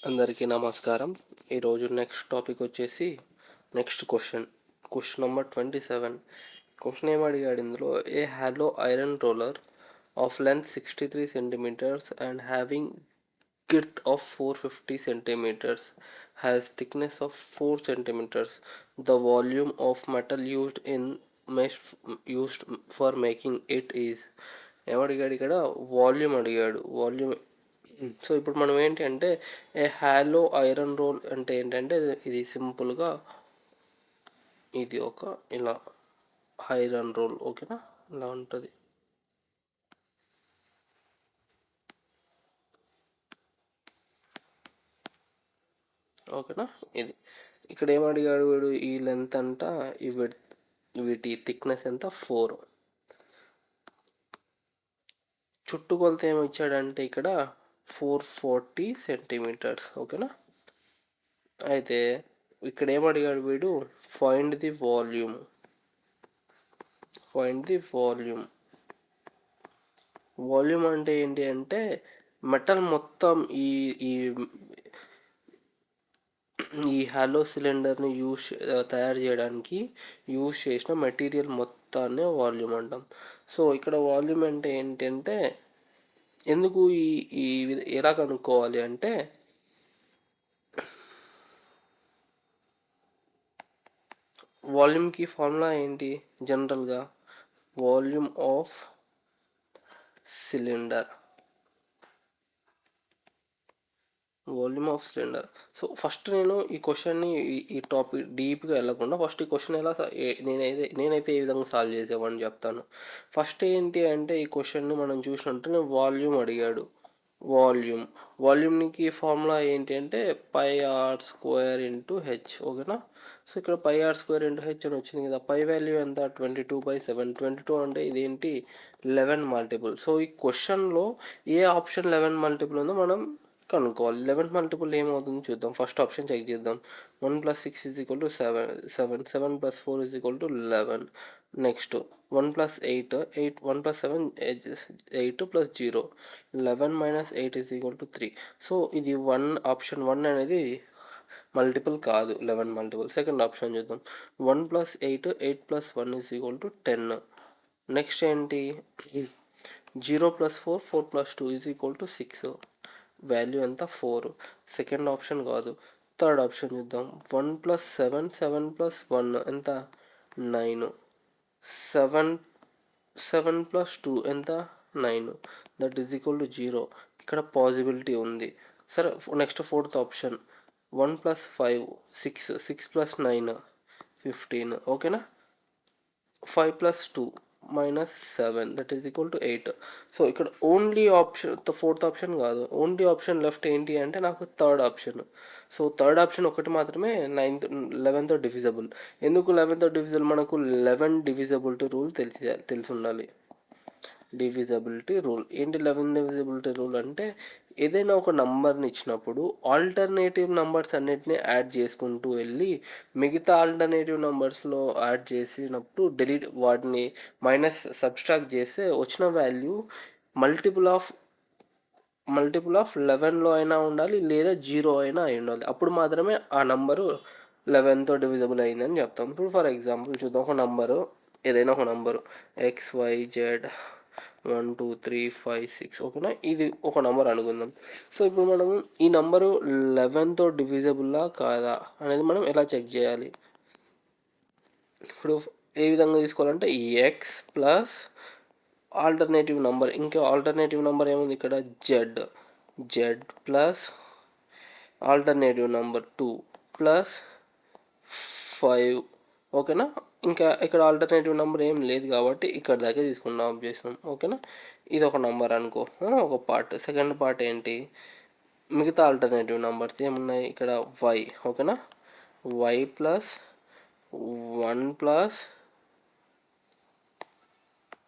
అందరికీ నమస్కారం. ఈరోజు నెక్స్ట్ టాపిక్ వచ్చేసి క్వశ్చన్ నెంబర్ 27. క్వశ్చన్ ఏమడిగాడు ఇందులో, a hollow iron roller of length 63 centimeters and having girth of 450 centimeters has thickness of 4 centimeters. The volume of metal used for making it is. ఏమడిగాడు ఇక్కడ? Volume అడిగాడు. Volume. So ఇప్పుడు మనం ఏంటి అంటే, ఏ హాలో ఐరన్ రోల్ అంటే ఏంటంటే, ఇది సింపుల్గా ఇది ఒక ఇలా ఐరన్ రోల్, ఓకేనా, ఇలా ఉంటుంది. ఓకేనా. ఇది ఇక్కడ ఏమడిగాడు వీడు, ఈ లెంత్ అంట, వీటి థిక్నెస్ ఎంత, 4. చుట్టుకొలత ఏమి ఇచ్చాడంటే ఇక్కడ 440 centimeters, ఓకేనా. అయితే ఇక్కడ ఏమడిగాడు వీడు, ఫైండ్ ది వాల్యూమ్. వాల్యూమ్ అంటే ఏంటి అంటే, మెటల్ మొత్తం ఈ ఈ ఈ హాలో సిలిండర్ని తయారు చేయడానికి యూజ్ చేసిన మెటీరియల్ మొత్తాన్ని వాల్యూమ్ అంటాం. సో ఇక్కడ వాల్యూమ్ అంటే ఏంటంటే, ఎందుకు ఈ ఎలా కనుక్కోవాలి అంటే, వాల్యూమ్కి ఫార్ములా ఏంటి జనరల్గా, volume of cylinder. So first నేను ఈ క్వశ్చన్ని ఈ టాపిక్ డీప్గా వెళ్ళకుండా ఫస్ట్ ఈ క్వశ్చన్ ఎలా నేనైతే ఏ విధంగా సాల్వ్ చేసేవాడిని చెప్తాను. ఫస్ట్ ఏంటి అంటే, ఈ క్వశ్చన్ని మనం చూసినట్టు వాల్యూమ్ అడిగాడు. వాల్యూమ్కి ఫార్ములా ఏంటి అంటే πr² × h, ఓకేనా. సో ఇక్కడ πr² × h అని వచ్చింది కదా. పై వాల్యూ ఎంత, 22/7. 22 అంటే ఇదేంటి, 11 మల్టిపుల్. సో ఈ క్వశ్చన్లో ఏ ఆప్షన్ 11 మల్టిపుల్ ఉందో మనం కనుక్కోవాలి. 11 మల్టిపుల్ ఏమవుతుందో చూద్దాం. ఫస్ట్ ఆప్షన్ చెక్ చేద్దాం. 1 + 6 = 7. 7 + 4 = 11. నెక్స్ట్ 1 + 8. 1 + 7 8 + 0. 11 - 8 = 3. సో ఇది ఆప్షన్ 1 అనేది మల్టిపుల్ కాదు, 11 మల్టిపుల్. సెకండ్ ఆప్షన్ చూద్దాం. 1 + 8. 8 + 1 = 10. నెక్స్ట్ ఏంటి, 0 + 4. 4 + 2 = 6. వాల్యూ ఎంత, 4. సెకండ్ ఆప్షన్ కాదు. థర్డ్ ఆప్షన్ చూద్దాం. 1 + 7. 7 + 1 ఎంత, 9. 7 + 2 ఎంత, 9. That is equal to 0. ఇక్కడ పాసిబిలిటీ ఉంది. సరే, నెక్స్ట్ ఫోర్త్ ఆప్షన్. 1 + 5 6. 6 + 9 15, ఓకేనా. 5 + 2 -7 that is equal to 8. So ఇక్కడ ఓన్లీ ఆప్షన్, ఫోర్త్ ఆప్షన్ కాదు, ఓన్లీ ఆప్షన్ లెఫ్ట్ ఏంటి అంటే నాకు third option. So third option ఒకటి మాత్రమే 11తో డివిజబుల్. ఎందుకు 11తో డివిజబుల్, మనకు 11 డివిజబిలిటీ రూల్ తెలిసి ఉండాలి. డివిజబిలిటీ రూల్ ఏంటి, 11 డివిజబిలిటీ రూల్ అంటే, ఏదైనా ఒక నంబర్ని ఇచ్చినప్పుడు ఆల్టర్నేటివ్ నంబర్స్ అన్నిటిని యాడ్ చేసుకుంటూ వెళ్ళి మిగతా ఆల్టర్నేటివ్ నంబర్స్లో యాడ్ చేసినప్పుడు వాటిని సబ్స్ట్రాక్ట్ చేస్తే వచ్చిన వాల్యూ మల్టిపుల్ ఆఫ్ 11లో అయినా ఉండాలి, లేదా 0 అయినా అయి ఉండాలి. అప్పుడు మాత్రమే ఆ నంబరు 11తో డివిజబుల్ అయిందని చెప్తాం. ఇప్పుడు ఫర్ ఎగ్జాంపుల్ చూద్దాం. ఒక నంబరు, ఏదైనా ఒక నంబరు XYZ 1 2 3 5 6, ఓకేనా. ఇది ఒక నంబర్ అనుకుందాం. సో ఇప్పుడు మనం ఈ నంబరు 11తో డివిజబుల్లా కాదా అనేది మనం ఎలా చెక్ చేయాలి. ఇప్పుడు ఏ విధంగా తీసుకోవాలంటే, ఎక్స్ ప్లస్ ఆల్టర్నేటివ్ నంబర్, ఇంకా ఆల్టర్నేటివ్ నంబర్ ఏముంది ఇక్కడ, జెడ్ ప్లస్ ఆల్టర్నేటివ్ నంబర్ 2 + 5, ఓకేనా. ఇంకా ఇక్కడ ఆల్టర్నేటివ్ నెంబర్ ఏం లేదు కాబట్టి ఇక్కడ దాకా తీసుకున్నాం, ఆఫ్ చేసినాం, ఓకేనా. ఇది ఒక నెంబర్ అనుకో, ఒక పార్ట్. సెకండ్ పార్ట్ ఏంటి, మిగతా ఆల్టర్నేటివ్ నెంబర్స్ ఏమున్నాయి ఇక్కడ, వై, ఓకేనా. వై ప్లస్ 1 +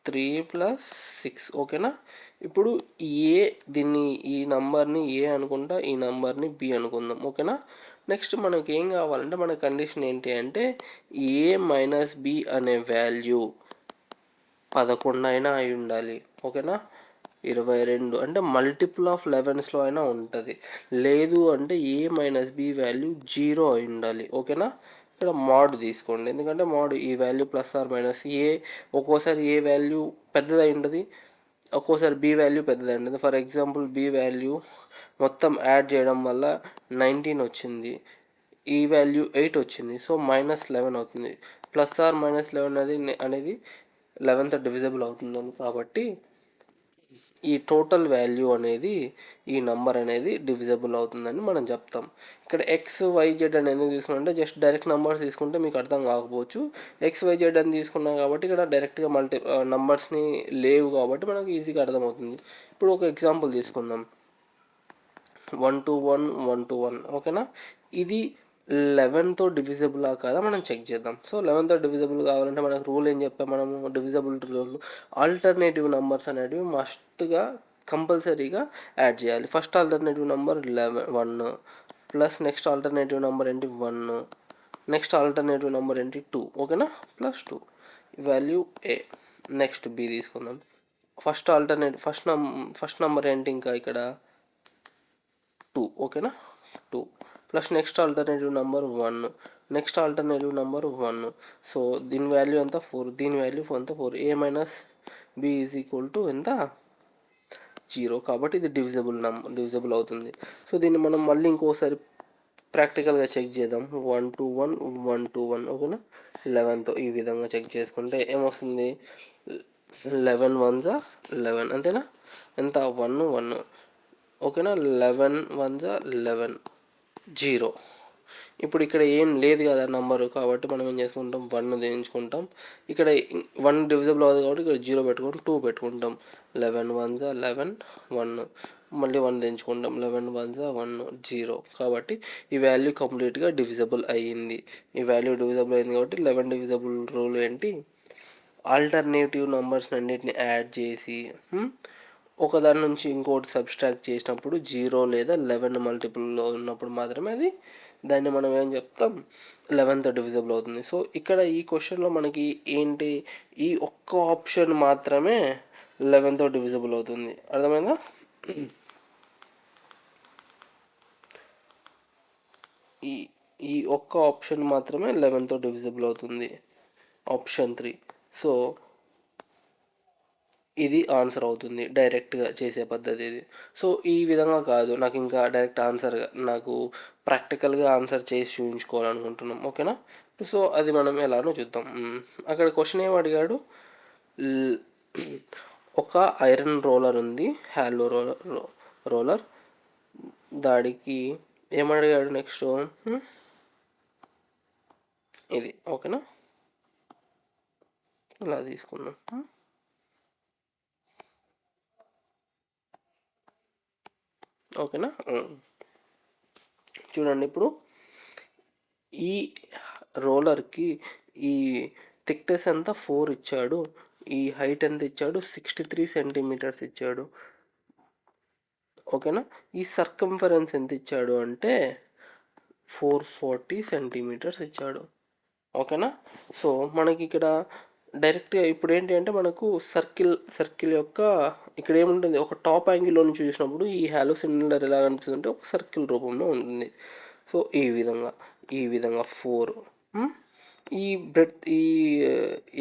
3 + 6, ఓకేనా. ఇప్పుడు ఈ నంబర్ని ఏ అనుకుంటా, ఈ నంబర్ని బి అనుకుందాం, ఓకేనా. నెక్స్ట్ మనకి ఏం కావాలంటే, మన కండిషన్ ఏంటి అంటే, a - b అనే వాల్యూ 11 అయినా అయి ఉండాలి, ఓకేనా. 22 అంటే మల్టిపుల్ ఆఫ్ 11స్లో అయినా ఉంటుంది. లేదు అంటే ఏ మైనస్ బి వాల్యూ 0 అయి ఉండాలి. ఓకేనా? ఇక్కడ మోడ్ తీసుకోండి, ఎందుకంటే మోడ్ ఈ వాల్యూ ప్లస్ ఆర్ మైనస్ ఏ ఒక్కోసారి ఏ వాల్యూ పెద్దదై ఉంటుంది, ఒక్కోసారి బి వాల్యూ పెద్దదై ఉంటుంది. ఫర్ ఎగ్జాంపుల్ బి వాల్యూ మొత్తం యాడ్ చేయడం వల్ల 19 వచ్చింది, ఈ వాల్యూ 8 వచ్చింది, సో -11 అవుతుంది. ప్లస్ ఆర్ -11 అనేది 11తో డివిజిబుల్ అవుతుందని, కాబట్టి ఈ టోటల్ వాల్యూ అనేది ఈ నంబర్ అనేది డివిజిబుల్ అవుతుందని మనం చెప్తాం. ఇక్కడ ఎక్స్ వైజెడ్ అని ఎందుకు తీసుకున్నాం అంటే జస్ట్ డైరెక్ట్ నెంబర్స్ తీసుకుంటే మీకు అర్థం కాకపోవచ్చు. ఎక్స్ వైజెడ్ అని తీసుకున్నాం కాబట్టి ఇక్కడ డైరెక్ట్గా నంబర్స్ని లేవు కాబట్టి మనకు ఈజీగా అర్థమవుతుంది. ఇప్పుడు ఒక ఎగ్జాంపుల్ తీసుకుందాం, 1 to 1 1 to 1. ఓకేనా? ఇది 11తో డివిజిబులా కాదా మనం చెక్ చేద్దాం. సో 11తో డివిజిబుల్ కావాలంటే మనకు రూల్ ఏం చెప్పాం మనము, డివిజిబుల్ రూల్, ఆల్టర్నేటివ్ నెంబర్స్ అనేటివి మస్ట్గా కంపల్సరీగా యాడ్ చేయాలి. First alternative number 1 plus next alternative number ఏంటి 1, నెక్స్ట్ ఆల్టర్నేటివ్ నెంబర్ ఏంటి 2. ఓకేనా? Plus 2 value A. Next B తీసుకుందాం. ఫస్ట్ నెంబర్ ఏంటి ఇంకా ఇక్కడ 2. ఓకేనా? 2 plus next alternative number 1, next alternative number 1. So దీని వాల్యూ ఎంత 4, దీని వాల్యూ ఎంత 4. A minus B is equal to ఎంత 0, కాబట్టి ఇది డివిజిబుల్ అవుతుంది. సో దీన్ని మనం మళ్ళీ ఇంకోసారి ప్రాక్టికల్గా చెక్ చేద్దాం. 1 to 1 1 to 1. ఓకేనా? 11తో ఈ విధంగా చెక్ చేసుకుంటే ఏమొస్తుంది, 11 1 11 అంతేనా, ఎంత 1 1. ఓకేనా? 11 1 11 0. ఇప్పుడు ఇక్కడ ఏం లేదు కదా నంబరు, కాబట్టి మనం ఏం చేసుకుంటాం 1 దించుకుంటాం. ఇక్కడ 1 డివిజిబుల్ అవుతుంది కాబట్టి ఇక్కడ 0 పెట్టుకుంటాం, 2 పెట్టుకుంటాం. 11 1 11 1, మళ్ళీ 1 దించుకుంటాం, 11 1 1 0. కాబట్టి ఈ వాల్యూ కంప్లీట్గా డివిజిబుల్ అయ్యింది. ఈ వాల్యూ డివిజిబుల్ అయింది కాబట్టి 11 డివిజిబుల్ రూల్ ఏంటి, ఆల్టర్నేటివ్ నెంబర్స్ అన్నిటిని యాడ్ చేసి ఒకదాని నుంచి ఇంకోటి సబ్స్ట్రాక్ట్ చేసినప్పుడు 0 లేదా 11 మల్టిపుల్లో ఉన్నప్పుడు మాత్రమే అది దాన్ని మనం ఏం చెప్తాం 11తో డివిజిబుల్ అవుతుంది. సో ఇక్కడ ఈ క్వశ్చన్లో మనకి ఏంటి, ఈ ఒక్క ఆప్షన్ మాత్రమే 11తో డివిజిబుల్ అవుతుంది. అర్థమైందా? ఈ ఒక్క ఆప్షన్ మాత్రమే 11తో డివిజిబుల్ అవుతుంది, ఆప్షన్ 3. సో ఇది ఆన్సర్ అవుతుంది డైరెక్ట్గా చేసే పద్ధతి ఇది. సో ఈ విధంగా కాదు, నాకు ఇంకా డైరెక్ట్ ఆన్సర్, నాకు ప్రాక్టికల్గా ఆన్సర్ చేసి చూపించుకోవాలనుకుంటున్నాం. ఓకేనా? సో అది మనం ఎలానో చూద్దాం. అక్కడ క్వశ్చన్ ఏం అడిగాడు, ఒక ఐరన్ రోలర్ ఉంది, హాలో రోలర్, దానికి ఏమడిగాడు నెక్స్ట్ ఇది. ఓకేనా? ఇలా తీసుకున్నాం. ఓకేనా? చూడండి, ఇప్పుడు ఈ రోలర్కి ఈ థిక్నెస్ ఎంత 4 ఇచ్చాడు, ఈ హైట్ ఎంత ఇచ్చాడు 63 సెంటీమీటర్స్ ఇచ్చాడు. ఓకేనా? ఈ సర్కంఫరెన్స్ ఎంత ఇచ్చాడు అంటే 440 సెంటీమీటర్స్ ఇచ్చాడు. ఓకేనా? సో మనకి ఇక్కడ డైరెక్ట్గా ఇప్పుడు ఏంటి అంటే మనకు సర్కిల్ యొక్క ఇక్కడ ఏముంటుంది, ఒక టాప్ యాంగిల్లో నుంచి చూసినప్పుడు ఈ హాలో సిలిండర్ ఎలా కనిపిస్తుంది అంటే ఒక సర్కిల్ రూపంలో ఉంటుంది. సో ఈ విధంగా 4 ఈ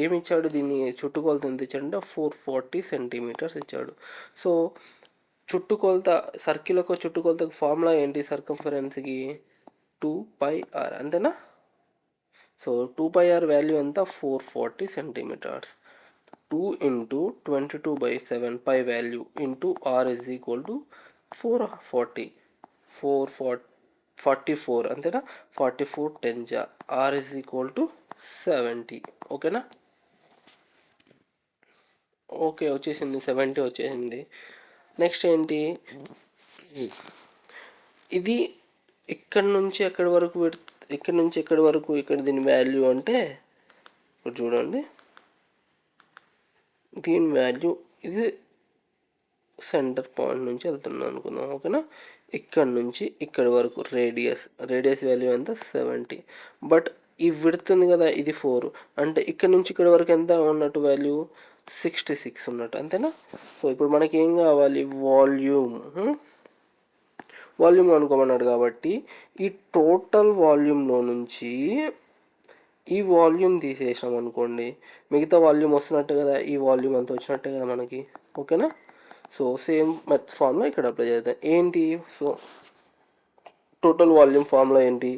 ఏమి ఇచ్చాడు, దీన్ని చుట్టుకొలత ఎంత ఇచ్చాడు అంటే 440 సెంటీమీటర్స్ ఇచ్చాడు. సో చుట్టుకొలత సర్కిల్ యొక్క చుట్టుకొలతకు ఫార్ములా ఏంటి, సర్కంఫరెన్స్కి 2πr, అంతేనా? సో 2πr వాల్యూ ఎంత 440 centimetres. 2 into 22/7 pi value into r is equal to 44, అంతేనా? 44 10 r is equal to 70. ఓకేనా? ఓకే, వచ్చేసింది 70 వచ్చేసింది. నెక్స్ట్ ఏంటి, ఇది ఇక్కడ నుంచి ఎక్కడి వరకు ఇక్కడ దీని వాల్యూ అంటే ఇప్పుడు చూడండి, దీని వాల్యూ ఇది సెంటర్ పాయింట్ నుంచి వెళ్తున్నాను అనుకుందాం. ఓకేనా? ఇక్కడ నుంచి ఇక్కడ వరకు రేడియస్ వాల్యూ ఎంత 70. బట్ ఈ విడ్త్ ఉంది కదా ఇది 4, అంటే ఇక్కడ నుంచి ఇక్కడ వరకు ఎంత ఉన్నట్టు వాల్యూ 66 ఉన్నట్టు అంతేనా. సో ఇప్పుడు మనకి ఏం కావాలి, వాల్యూమ్. వాల్యూమ్ అనుకోమన్నాడు కాబట్టి ఈ టోటల్ వాల్యూమ్లో నుంచి ఈ వాల్యూమ్ తీసేసాం అనుకోండి, మిగతా వాల్యూమ్ వస్తున్నట్టు కదా, ఈ వాల్యూమ్ అంతా వచ్చినట్టే కదా మనకి. ఓకేనా. సో సేమ్ మెథడ్ ఫార్ములా ఇక్కడ అప్లై చేద్దాం. ఏంటి, సో టోటల్ వాల్యూమ్ ఫార్ములా ఏంటి,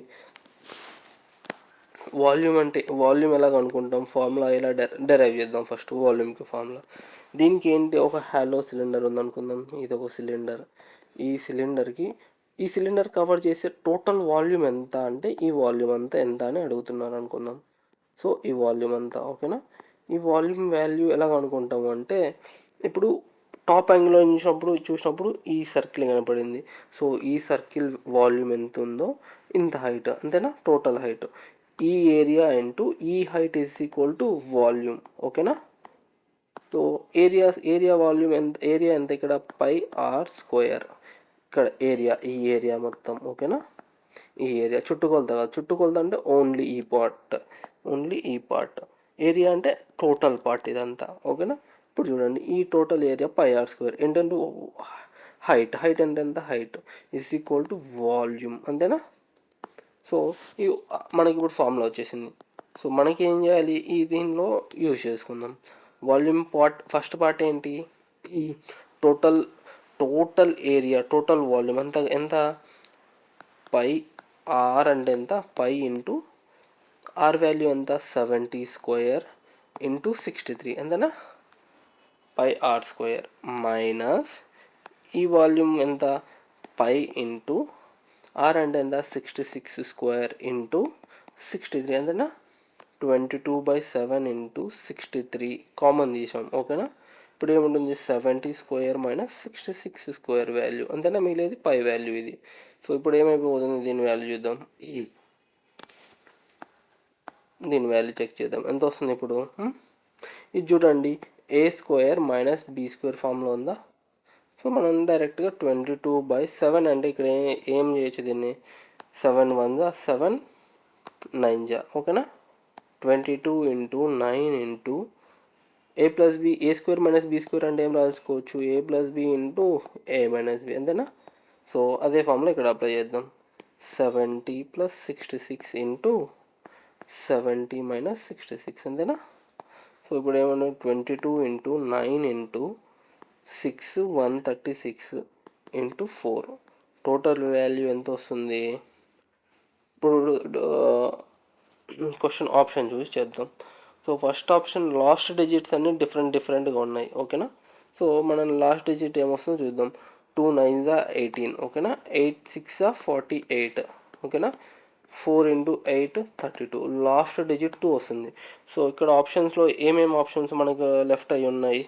వాల్యూమ్ అంటే వాల్యూమ్ ఎలా కనుక్కుంటాం, ఫార్ములా ఎలా డెరైవ్ చేద్దాం. ఫస్ట్ వాల్యూమ్కి ఫార్ములా, దీనికి ఏంటి, ఒక హాలో సిలిండర్ ఉందనుకుందాం. ఇది ఒక సిలిండర్. ఈ సిలిండర్ కవర్ చేసే టోటల్ వాల్యూమ్ ఎంత అంటే ఈ వాల్యూమ్ అంతా ఎంత అని అడుగుతున్నారు అనుకుందాం. సో ఈ వాల్యూమ్ అంతా. ఓకేనా. ఈ వాల్యూమ్ వాల్యూ ఎలా కనుక్కుంటాము అంటే, ఇప్పుడు టాప్ యాంగిల్లో చూసినప్పుడు ఈ సర్కిల్ కనపడింది. సో ఈ సర్కిల్ వాల్యూమ్ ఎంత ఉందో ఇంత హైట్, అంతేనా, టోటల్ హైట్. ఈ ఏరియా ఇంటూ ఈ height is equal to volume. ఓకేనా. సో ఏరియా వాల్యూమ్ ఎంత, ఏరియా ఎంత ఇక్కడ, పై ఆర్ స్క్వేర్. ఇక్కడ ఈ ఏరియా మొత్తం. ఓకేనా. ఈ ఏరియా చుట్టుకొలత కాదు, చుట్టుకొలత అంటే ఓన్లీ ఈ పార్ట్. ఏరియా అంటే టోటల్ పార్ట్ ఇదంతా. ఓకేనా. ఇప్పుడు చూడండి, ఈ total area pi are square ఏంటంటే హైట్ అంటే ఎంత, height is equal to volume. అంతేనా. సో ఈ మనకి ఇప్పుడు ఫార్ములా వచ్చేసింది. సో మనకి ఏం చేయాలి, ఈ దీనిలో యూజ్ చేసుకుందాం. వాల్యూమ్ పార్ట్, ఫస్ట్ పార్ట్ ఏంటి, ఈ టోటల్ ఏరియా, టోటల్ వాల్యూమ్ అంత ఎంత, పై ఆర్ అంటే ఎంత, పై ఇంటూ ఆర్ వాల్యూ ఎంత, 70 స్క్వేర్ ఇంటూ 63 ఎంతనా, పై ఆర్ స్క్వేర్ మైనస్ ఈ వాల్యూమ్ ఎంత, పై ఇంటూ ఆర్ అంటే ఎంత, 66 స్క్వేర్ ఇంటూ 63 ఎంతనా, 22/7 ఇంటూ 63 కామన్ తీసాం. ఓకేనా. ఇప్పుడు ఏముంటుంది, 70 స్క్వేర్ మైనస్ 66 స్క్వేర్ వాల్యూ అంతేనా, మిగిలేదు పై వాల్యూ ఇది. సో ఇప్పుడు ఏమైపోతుంది, దీని వాల్యూ చూద్దాం. దీని వాల్యూ చెక్ చేద్దాం ఎంత వస్తుంది ఇప్పుడు. ఇది చూడండి, ఏ స్క్వేర్ మైనస్ బి స్క్వేర్ ఫామ్లో ఉందా. సో మనం డైరెక్ట్గా 22/7 అంటే ఇక్కడ ఏం చేయొచ్చు దీన్ని, 7 1 7 9 ఓకేనా. 22 ఇంటూ 9 ఇంటూ ఏ ప్లస్ బి, ఏ స్క్వేర్ మైనస్ బి స్క్వేర్ అంటే ఏం రాసుకోవచ్చు, ఏ ప్లస్ బి ఇంటూ ఏ మైనస్ బి అంతేనా. సో అదే ఫామ్లో ఇక్కడ అప్లై చేద్దాం. 70 + 66 ఇంటూ 70 - 66 అంతేనా. సో ఇప్పుడు ఏమన్నా 22 into 9 into 6 136 into 4 total value ఎంత వస్తుంది. ఇప్పుడు క్వశ్చన్ ఆప్షన్ చూసి చేద్దాం. So first option last digits అన్నీ డిఫరెంట్గా ఉన్నాయి. ఓకేనా. సో మనం లాస్ట్ డిజిట్ ఏమొస్తుందో చూద్దాం. 2 9 18 ఓకేనా, 8 6 48 ఓకేనా, 4 ఇంటూ 8 32, లాస్ట్ డిజిట్ 2 వస్తుంది. సో ఇక్కడ ఆప్షన్స్లో ఏమేమి ఆప్షన్స్ మనకు లెఫ్ట్ అయ్యి ఉన్నాయి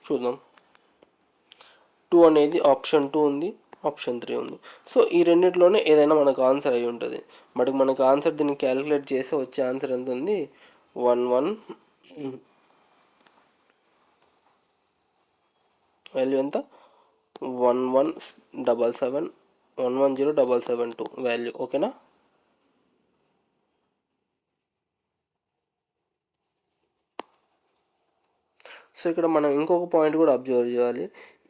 చూద్దాం. 2 అనేది ఆప్షన్ 2 ఉంది, ఆప్షన్ 3 ఉంది. సో ఈ రెండిట్లోనే ఏదైనా మనకు ఆన్సర్ అయి ఉంటుంది. బట్ మనకు ఆన్సర్ దీన్ని క్యాలిక్యులేట్ చేస్తే వచ్చే ఆన్సర్ ఎంత ఉంది, 11 వాల్యూ ఎంత, 11077 వాల్యూ. ఓకేనా. సో ఇక్కడ మనం ఇంకొక పాయింట్ కూడా అబ్జర్వ్ చేయాలి.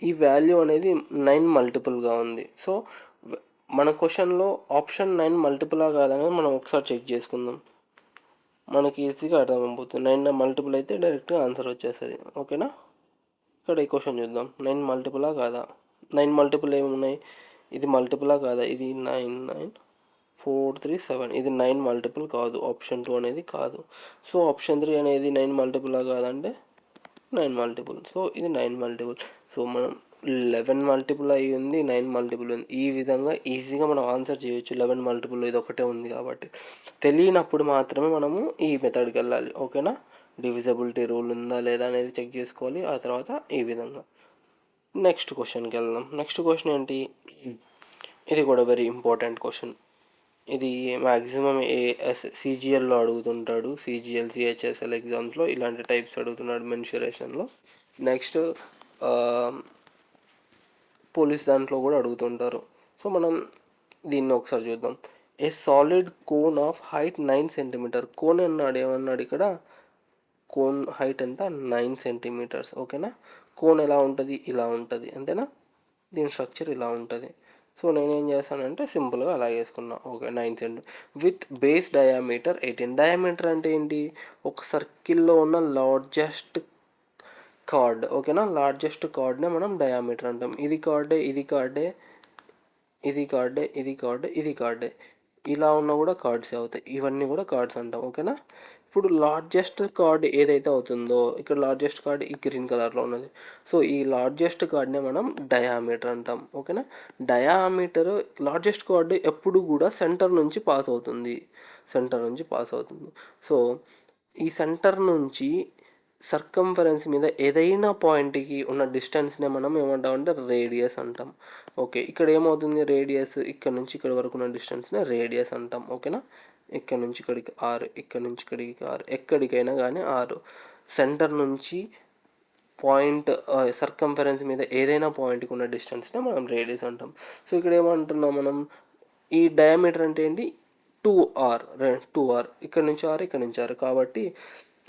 ఈ వాల్యూ అనేది 9 మల్టిపుల్గా ఉంది. సో మన క్వశ్చన్లో ఆప్షన్ 9 మల్టిపులా కాదనేది మనం ఒకసారి చెక్ చేసుకుందాం. మనకి ఈజీగా అర్థమైపోతుంది. 9 మల్టిపుల్ అయితే డైరెక్ట్గా ఆన్సర్ వచ్చేస్తుంది. ఓకేనా. ఇక్కడ ఈ క్వశ్చన్ చూద్దాం, 9 మల్టిపులా కాదా. 9 మల్టిపుల్ ఏమున్నాయి, ఇది మల్టిపులా కాదా, ఇది 9 9 4 3 7, ఇది 9 మల్టిపుల్ కాదు, ఆప్షన్ 2 అనేది కాదు. సో ఆప్షన్ 3 అనేది 9 మల్టిపులా కాదంటే 9 మల్టిపుల్. సో ఇది 9 మల్టిపుల్. సో మనం 11 మల్టిపుల్ అయ్యి ఉంది, 9 మల్టిపుల్ ఉంది. ఈ విధంగా ఈజీగా మనం ఆన్సర్ చేయొచ్చు. 11 మల్టిపుల్ ఇది ఒకటే ఉంది కాబట్టి. తెలియనప్పుడు మాత్రమే మనము ఈ మెథడ్కి వెళ్ళాలి. ఓకేనా. డివిజబిలిటీ రూల్ ఉందా లేదా అనేది చెక్ చేసుకోవాలి. ఆ తర్వాత ఈ విధంగా నెక్స్ట్ క్వశ్చన్కి వెళ్దాం. నెక్స్ట్ క్వశ్చన్ ఏంటి, ఇది కూడా వెరీ ఇంపార్టెంట్ క్వశ్చన్. ఇది మ్యాక్సిమం సిజిఎల్లో అడుగుతుంటాడు, సిజిఎల్ సిహెచ్ఎస్ఎల్ ఎగ్జామ్స్లో ఇలాంటి టైప్స్ అడుగుతున్నాడు మెన్సురేషన్లో. నెక్స్ట్ పోలీస్ దాంట్లో కూడా అడుగుతుంటారు. సో మనం దీన్ని ఒకసారి చూద్దాం. A solid cone of height 9 centimetre. Cone అన్నాడు, ఏమన్నాడు ఇక్కడ, కోన్ హైట్ ఎంత 9 సెంటీమీటర్స్. ఓకేనా. కోన్ ఎలా ఉంటుంది, ఇలా ఉంటుంది అంతేనా. దీని స్ట్రక్చర్ ఇలా ఉంటుంది. సో నేనేం చేస్తానంటే సింపుల్గా అలా వేసుకున్నా. Okay 9 centi with base diameter 18. Diameter అంటే ఏంటి, ఒక సర్కిల్లో ఉన్న లార్జెస్ట్ కార్డ్. ఓకేనా, లార్జెస్ట్ కార్డ్నే మనం డయామీటర్ అంటాం. ఇది కార్డే, ఇది కార్డే, ఇది కార్డే, ఇది కార్డే, ఇది కార్డే, ఇలా ఉన్న కూడా కార్డ్స్ అవుతాయి. ఇవన్నీ కూడా కార్డ్స్ అంటాం. ఓకేనా. ఇప్పుడు లార్జెస్ట్ కార్డ్ ఏదైతే అవుతుందో, ఇక్కడ లార్జెస్ట్ కార్డ్ ఈ గ్రీన్ కలర్లో ఉన్నది. సో ఈ లార్జెస్ట్ కార్డ్నే మనం డయామీటర్ అంటాం. ఓకేనా. డయామీటర్ లార్జెస్ట్ కార్డ్ ఎప్పుడు కూడా సెంటర్ నుంచి పాస్ అవుతుంది, సెంటర్ నుంచి పాస్ అవుతుంది. సో ఈ సెంటర్ నుంచి సర్కంఫరెన్స్ మీద ఏదైనా పాయింట్కి ఉన్న డిస్టెన్స్నే మనం ఏమంటామంటే రేడియస్ అంటాం. ఓకే, ఇక్కడ ఏమవుతుంది, రేడియస్ ఇక్కడ నుంచి ఇక్కడ వరకు ఉన్న డిస్టెన్స్నే రేడియస్ అంటాం. ఓకేనా. ఇక్కడ నుంచి ఇక్కడికి 6, ఇక్కడ నుంచి ఇక్కడికి 6, ఎక్కడికైనా కానీ 6. సెంటర్ నుంచి పాయింట్ సర్కంఫరెన్స్ మీద ఏదైనా పాయింట్కి ఉన్న డిస్టెన్స్నే మనం రేడియస్ అంటాం. సో ఇక్కడ ఏమంటున్నాం మనం, ఈ డయామీటర్ అంటే ఏంటి, 2r, 2r, ఇక్కడ నుంచి 6, ఇక్కడ నుంచి 6 కాబట్టి.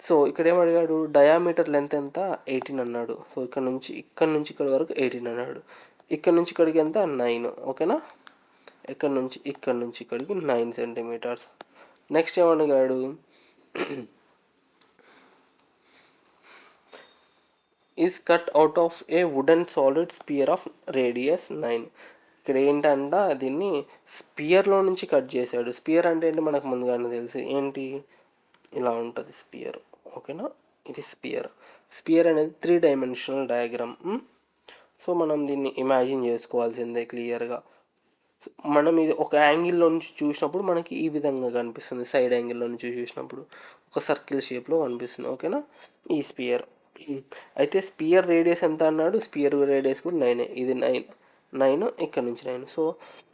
సో ఇక్కడ ఏమడిగాడు, డయామీటర్ లెంత్ ఎంత 18 అన్నాడు. సో ఇక్కడ నుంచి ఇక్కడ వరకు 18 అన్నాడు. ఇక్కడ నుంచి ఇక్కడికి ఎంత 9. ఓకేనా. ఇక్కడ నుంచి ఇక్కడికి 9 సెంటీమీటర్స్. నెక్స్ట్ ఏమడిగాడు, is cut out of a wooden solid sphere of radius 9. ఇక్కడ ఏంటంట, దీన్ని స్పియర్లో నుంచి కట్ చేశాడు. స్పియర్ అంటే ఏంటి మనకు ముందుగానే తెలుసు, ఏంటి ఇలా ఉంటుంది స్పియర్. ఓకేనా, ఇది స్పియర్. స్పియర్ అనేది 3 డైమెన్షనల్ డయాగ్రామ్. సో మనం దీన్ని ఇమాజిన్ చేసుకోవాల్సిందే క్లియర్గా. మనం ఇది ఒక యాంగిల్లో నుంచి చూసినప్పుడు మనకి ఈ విధంగా కనిపిస్తుంది, సైడ్ యాంగిల్లో నుంచి చూసినప్పుడు ఒక సర్కిల్ షేప్లో కనిపిస్తుంది. ఓకేనా, ఈ స్పియర్. అయితే స్పియర్ రేడియస్ ఎంత అన్నాడు, స్పియర్ రేడియస్ కూడా 9. ఇది 9, ఇక్కడ నుంచి 9. సో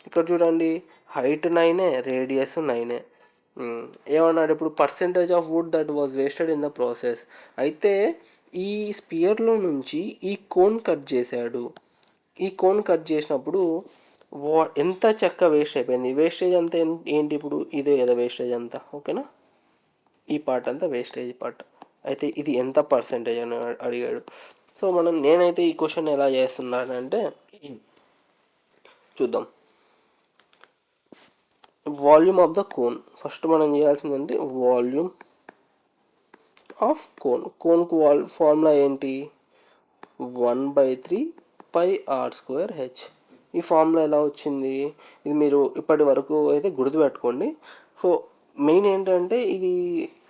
ఇక్కడ చూడండి, హైట్ 9, రేడియస్ 9. ఏమన్నాడు ఇప్పుడు, percentage of would that was wasted in the process. అయితే ఈ స్పియర్లో నుంచి ఈ కోన్ కట్ చేశాడు. ఈ కోన్ కట్ చేసినప్పుడు ఎంత చెక్క వేస్ట్ అయిపోయింది. వేస్టేజ్ అంతా ఏంటి ఇప్పుడు, ఇదే కదా వేస్టేజ్ అంతా. ఓకేనా, ఈ పార్ట్ అంతా వేస్టేజ్ పార్ట్. అయితే ఇది ఎంత పర్సెంటేజ్ అని అడిగాడు. సో నేనైతే ఈ క్వశ్చన్ ఎలా చేస్తున్నానంటే చూద్దాం. Volume of the cone, first మనం చేయాల్సిందంటే వాల్యూమ్ ఆఫ్ కోన్కు ఫార్ములా ఏంటి, 1/3 πr²h. ఈ ఫార్ములా ఎలా వచ్చింది, ఇది మీరు ఇప్పటి వరకు అయితే గుర్తుపెట్టుకోండి. సో మెయిన్ ఏంటంటే ఇది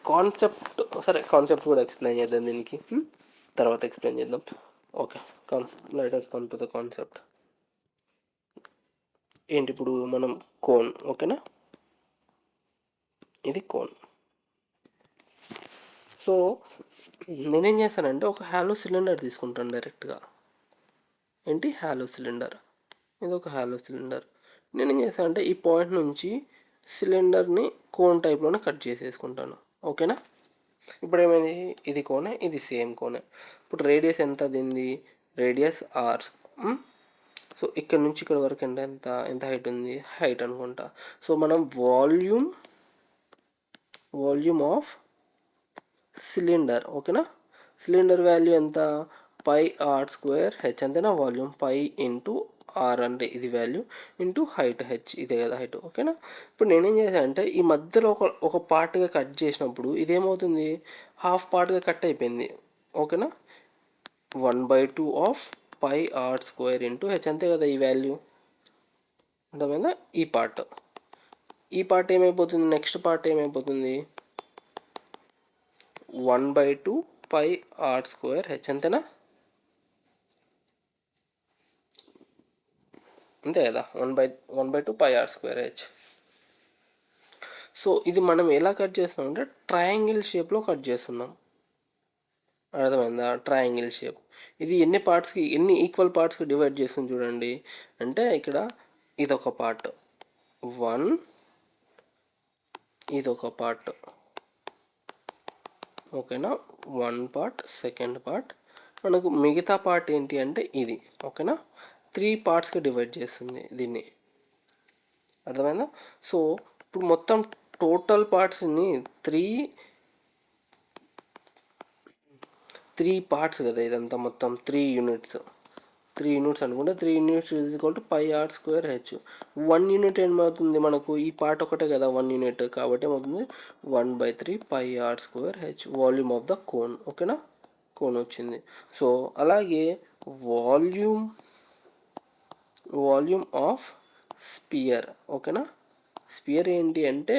కాన్సెప్ట్, సరే కాన్సెప్ట్ కూడా ఎక్స్ప్లెయిన్ చేద్దాం దీనికి, తర్వాత ఎక్స్ప్లెయిన్ చేద్దాం. Okay, let us come to the concept. ఏంటి ఇప్పుడు మనం కోన్. ఓకేనా, ఇది కోన్. సో నేనేం చేస్తానంటే ఒక హాలో సిలిండర్ తీసుకుంటాను డైరెక్ట్గా. ఏంటి, హాలో సిలిండర్. ఇది ఒక హాలో సిలిండర్. నేనేం చేస్తానంటే ఈ పాయింట్ నుంచి సిలిండర్ని కోన్ టైప్లోనే కట్ చేసేసుకుంటాను. ఓకేనా. ఇప్పుడు ఏమైంది, ఇది కోనే, ఇది సేమ్ కోనే. ఇప్పుడు రేడియస్ ఎంత దీనిది, రేడియస్ ఆర్. సో ఇక్కడ నుంచి ఇక్కడ వరకు ఎంత హైట్ ఉంది, హైట్ అనుకుంటా. సో మనం వాల్యూమ్ ఆఫ్ సిలిండర్. ఓకేనా, సిలిండర్ వాల్యూ ఎంత, πr²h అంతేనా. వాల్యూమ్ π ఇంటూ ఆర్ అంటే ఇది వాల్యూ, ఇంటూ హైట్ h, ఇదే కదా హైట్. ఓకేనా. ఇప్పుడు నేనేం చేశాను అంటే ఈ మధ్యలో ఒక పార్ట్గా కట్ చేసినప్పుడు ఇదేమవుతుంది, హాఫ్ పార్ట్గా కట్ అయిపోయింది. ఓకేనా, 1/2 ఆఫ్ πr² ఇంటూ h, అంతే కదా ఈ వాల్యూ. అర్థమైందా. ఈ పార్ట్ ఏమైపోతుంది, నెక్స్ట్ పార్ట్ ఏమైపోతుంది, 1/2 πr²h, అంతేనా. అంతే కదా, 1/2 πr²h. సో ఇది మనం ఎలా కట్ చేస్తున్నాం అంటే ట్రయాంగిల్ షేప్లో కట్ చేస్తున్నాం. అర్థమైందా, ట్రయాంగిల్ షేప్. ఇది ఎన్ని ఈక్వల్ పార్ట్స్కి డివైడ్ చేస్తుంది చూడండి. అంటే ఇక్కడ ఇదొక పార్ట్ 1, ఇదొక పార్ట్. ఓకేనా, 1 పార్ట్, సెకండ్ పార్ట్. మనకు మిగతా పార్ట్ ఏంటి అంటే ఇది. ఓకేనా, 3 పార్ట్స్కి డివైడ్ చేస్తుంది దీన్ని. అర్థమైందా. సో ఇప్పుడు మొత్తం టోటల్ పార్ట్స్ని 3 పార్ట్స్ కదా ఇదంతా మొత్తం 3 యూనిట్స్ అనుకుంటే 3 units is equal to pi are square h. 1 unit ఏమవుతుంది మనకు, ఈ పార్ట్ ఒకటే కదా 1 యూనిట్, కాబట్టి ఏమవుతుంది 1/3 pi are square H volume of the cone. ఓకేనా, కోన్ వచ్చింది. సో అలాగే వాల్యూమ్ ఆఫ్ స్పియర్. ఓకేనా, స్పియర్ ఏంటి అంటే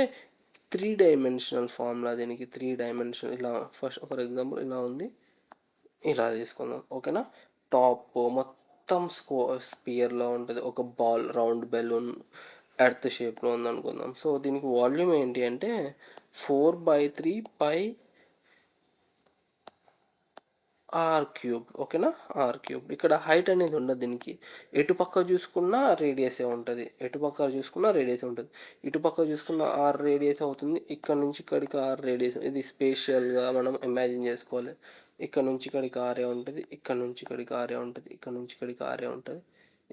3 డైమెన్షనల్ ఫార్ములా దీనికి. 3 డైమెన్షనల్ ఇలా ఫస్ట్ ఫర్ ఎగ్జాంపుల్ ఇలా ఉంది, ఇలా తీసుకుందాం. ఓకేనా, టాప్ మొత్తం స్పియర్లో ఉంటుంది, ఒక బాల్ రౌండ్ బెలూన్ ఎర్త్ షేప్లో ఉంది అనుకుందాం. సో దీనికి వాల్యూమ్ ఏంటి అంటే 4/3 పై ఆర్ క్యూబ్. ఓకేనా, ఆర్ క్యూబ్. ఇక్కడ హైట్ అనేది ఉండదు దీనికి, ఎటు పక్క చూసుకున్నా రేడియసే ఉంటుంది, ఎటు పక్క చూసుకున్నా రేడియస్ ఉంటుంది. ఇటు పక్క చూసుకున్న ఆర్ రేడియస్ అవుతుంది, ఇక్కడ నుంచి ఇక్కడికి ఆర్ రేడియస్. ఇది స్పేషియల్గా మనం ఇమాజిన్ చేసుకోవాలి. ఇక్కడ నుంచి ఇక్కడికి ఆరే ఉంటుంది, ఇక్కడ నుంచి ఇక్కడికి ఆరే ఉంటుంది, ఇక్కడ నుంచి ఇక్కడికి ఆరే ఉంటుంది,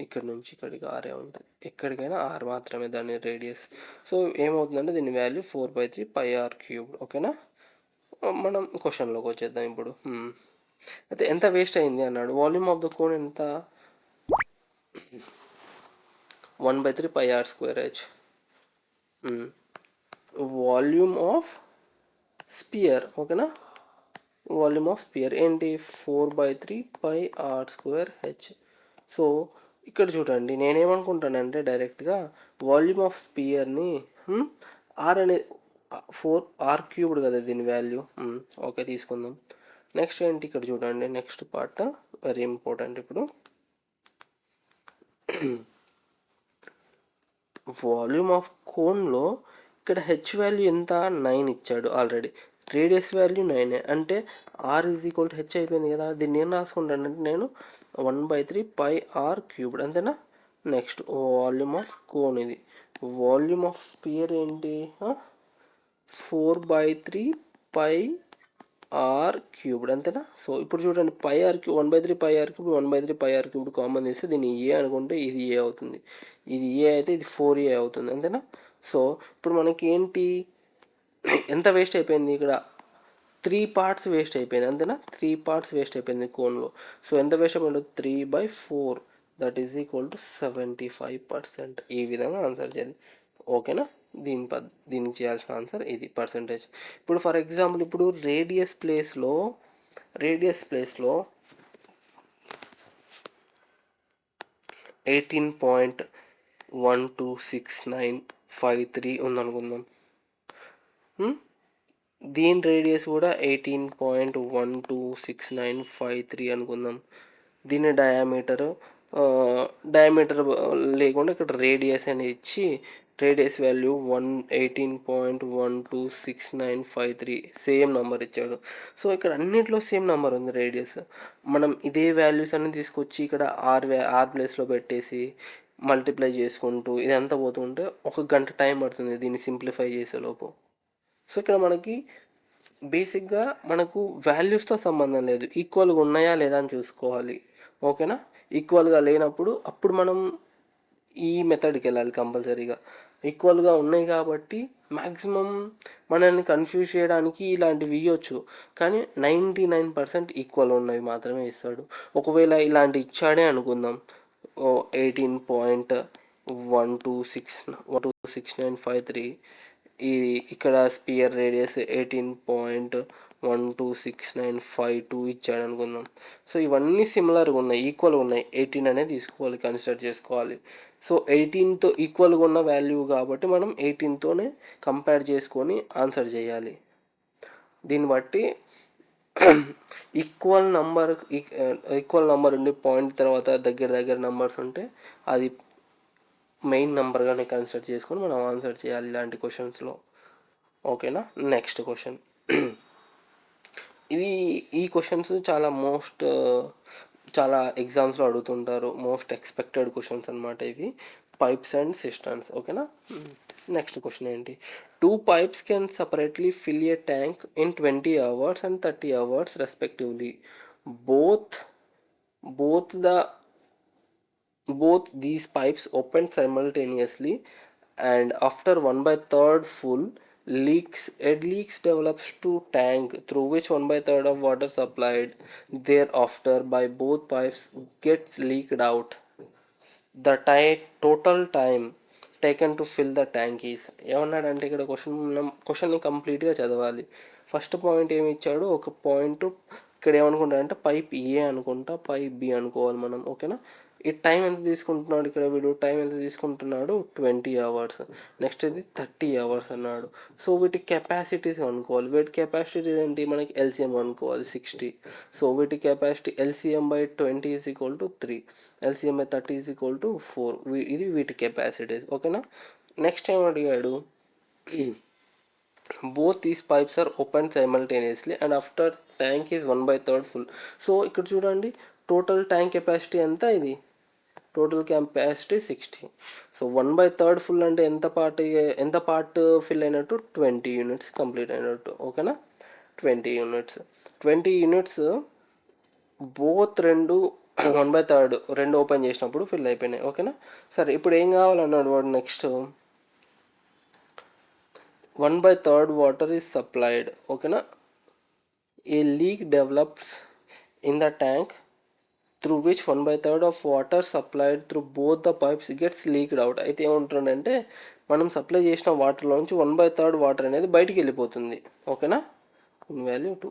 ఇక్కడ నుంచి ఇక్కడికి ఆరే ఉంటుంది. ఎక్కడికైనా ఆర్ మాత్రమే దాని రేడియస్. సో ఏమవుతుందంటే దీని వాల్యూ 4/3 పై ఆర్ క్యూబ్. ఓకేనా, మనం క్వశ్చన్లోకి వచ్చేద్దాం ఇప్పుడు. అయితే ఎంత వేస్ట్ అయింది అన్నాడు. వాల్యూమ్ ఆఫ్ ద కోన్ ఎంత, 1/3 pi are square H. Volume of sphere. ఓకేనా, వాల్యూమ్ ఆఫ్ స్పియర్ ఏంటి 4/3 pi are square H. So ఇక్కడ చూడండి, నేనేమనుకుంటానంటే డైరెక్ట్గా వాల్యూమ్ ఆఫ్ స్పియర్ని ఆర్ అనే 4 క్యూబ్డ్ కదా దీని వాల్యూ. ఓకే, తీసుకుందాం. నెక్స్ట్ ఏంటి ఇక్కడ చూడండి, నెక్స్ట్ పార్ట్ వెరీ ఇంపార్టెంట్. ఇప్పుడు వాల్యూమ్ ఆఫ్ కోన్లో ఇక్కడ హెచ్ వాల్యూ ఎంత, 9 ఇచ్చాడు ఆల్రెడీ. రేడియస్ వాల్యూ 9, అంటే R is equal to H అయిపోయింది కదా. దీన్ని ఏం రాసుకుంటానంటే నేను 1/3 పై ఆర్ క్యూబ్డ్, అంతేనా. నెక్స్ట్ వాల్యూమ్ ఆఫ్ కోన్, ఇది వాల్యూమ్ ఆఫ్ స్పియర్ ఏంటి 4/3 పై ఆర్ క్యూబ్డ్, అంతేనా. సో ఇప్పుడు చూడండి, pi R cube 1/3 pi R cube 1/3 pi R cubed common తీస్తే దీన్ని ఏ అనుకుంటే ఇది ఏ అవుతుంది, ఇది ఏ అయితే ఇది 4a అవుతుంది, అంతేనా. సో ఇప్పుడు మనకి ఏంటి, ఎంత వేస్ట్ అయిపోయింది ఇక్కడ, 3 పార్ట్స్ వేస్ట్ అయిపోయింది, అంతేనా. 3 పార్ట్స్ వేస్ట్ అయిపోయింది కోన్లో. సో ఎంత వేస్ట్ అయిపోయింది, 3/4, దట్ ఈజ్ ఈక్వల్ టు 75%. ఈ విధంగా ఆన్సర్ చేయాలి. ఓకేనా, దీనికి చేయాల్సిన ఆన్సర్ ఇది పర్సంటేజ్. ఇప్పుడు ఫర్ ఎగ్జాంపుల్ ఇప్పుడు రేడియస్ ప్లేస్లో 18.126953 ఉందనుకుందాం. దీని రేడియస్ కూడా 18.126953 అనుకుందాం. దీని డయామీటర్ లేకుండా ఇక్కడ రేడియస్ అని ఇచ్చి రేడియస్ వాల్యూ 18.126953 సేమ్ నెంబర్ ఇచ్చాడు. సో ఇక్కడ అన్నింటిలో సేమ్ నెంబర్ ఉంది రేడియస్. మనం ఇదే వాల్యూస్ అన్ని తీసుకొచ్చి ఇక్కడ ఆర్ ప్లేస్లో పెట్టేసి మల్టిప్లై చేసుకుంటూ ఇదంతా పోతుంటే 1 గంట టైం పడుతుంది దీన్ని సింప్లిఫై చేసేలోపు. సో ఇక్కడ మనకి బేసిక్గా మనకు వాల్యూస్తో సంబంధం లేదు, ఈక్వల్గా ఉన్నాయా లేదా అని చూసుకోవాలి. ఓకేనా, ఈక్వల్గా లేనప్పుడు అప్పుడు మనం ఈ మెథడ్కి వెళ్ళాలి కంపల్సరీగా. ఈక్వల్గా ఉన్నాయి కాబట్టి మ్యాక్సిమం మనల్ని కన్ఫ్యూజ్ చేయడానికి ఇలాంటివి ఇవ్వచ్చు, కానీ 99% ఈక్వల్ ఉన్నవి మాత్రమే ఇస్తాడు. ఒకవేళ ఇలాంటి ఇచ్చాడే అనుకుందాం, 18.126953, ఇది ఇక్కడ స్పియర్ రేడియస్ 18.126952 ఇచ్చాడు అనుకుందాం. సో ఇవన్నీ సిమిలర్గా ఉన్నాయి, ఈక్వల్గా ఉన్నాయి, 18 అనేది తీసుకోవాలి, కన్సిడర్ చేసుకోవాలి. సో 18తో ఈక్వల్గా ఉన్న వాల్యూ కాబట్టి మనం 18తోనే కంపేర్ చేసుకొని ఆన్సర్ చేయాలి. దీన్ని బట్టి ఈక్వల్ నెంబర్ ఉండి పాయింట్ తర్వాత దగ్గర నెంబర్స్ ఉంటే అది మెయిన్ నెంబర్గానే కన్సిడర్ చేసుకొని మనం ఆన్సర్ చేయాలి ఇలాంటి క్వశ్చన్స్లో. ఓకేనా, నెక్స్ట్ క్వశ్చన్. ఈ క్వశ్చన్స్ చాలా ఎగ్జామ్స్లో అడుగుతుంటారు, మోస్ట్ ఎక్స్పెక్టెడ్ క్వశ్చన్స్ అనమాట ఇవి, పైప్స్ అండ్ సిస్టమ్స్. ఓకేనా, నెక్స్ట్ క్వశ్చన్ ఏంటి, 2 pipes can separately fill a tank in 20 hours and 30 hours respectively. Both these pipes opened simultaneously and after 1/3 full leaks develops to tank through which 1/3 of water supplied thereafter by both pipes gets leaked out. The total time taken to fill the tank is. ఏమన్నాడంటే ఇక్కడ క్వశ్చన్ని కంప్లీట్గా చదవాలి. First point ఏమి ఇచ్చాడు, ఒక point ఇక్కడ ఏమనుకుంటాడంటే pipe A అనుకుంటా, పైప్ బి అనుకోవాలి మనం. ఓకేనా. ఈ టైం ఎంత తీసుకుంటున్నాడు ఇక్కడ వీడు, టైం ఎంత తీసుకుంటున్నాడు 20 hours. నెక్స్ట్ ఇది 30 hours అన్నాడు. సో వీటి కెపాసిటీస్ అనుకోవాలి. వీటి కెపాసిటీస్ ఏంటి మనకి ఎల్సిఎం అనుకోవాలి 60. సో వీటి capacity LCM by 20 is equal to 3, LCM by 30 is equal to 4. ఇది వీటి కెపాసిటీస్. ఓకేనా. నెక్స్ట్ ఏం అడిగాడు, both these pipes are opened simultaneously and after tank is 1/3 full. So ఇక్కడ చూడండి టోటల్ ట్యాంక్ కెపాసిటీ ఎంత, ఇది టోటల్ కెపాసిటీ 60. సో 1/3 ఫుల్ అంటే ఎంత పార్ట్ ఫిల్ అయినట్టు 20 units కంప్లీట్ అయినట్టు. ఓకేనా. 20 units బోత్ 1/3 ఓపెన్ చేసినప్పుడు ఫిల్ అయిపోయినాయి. ఓకేనా. సరే ఇప్పుడు ఏం కావాలన్నాడు వాడు, నెక్స్ట్ 1/3 water is supplied. ఓకేనా. A leak develops in the tank through which 1/3 of water supplied through both the pipes gets leaked out. అయితే ఏమంటుందంటే మనం సప్లై చేసిన వాటర్లోంచి 1/3 వాటర్ అనేది బయటికి వెళ్ళిపోతుంది. ఓకేనా. వాల్యూ 2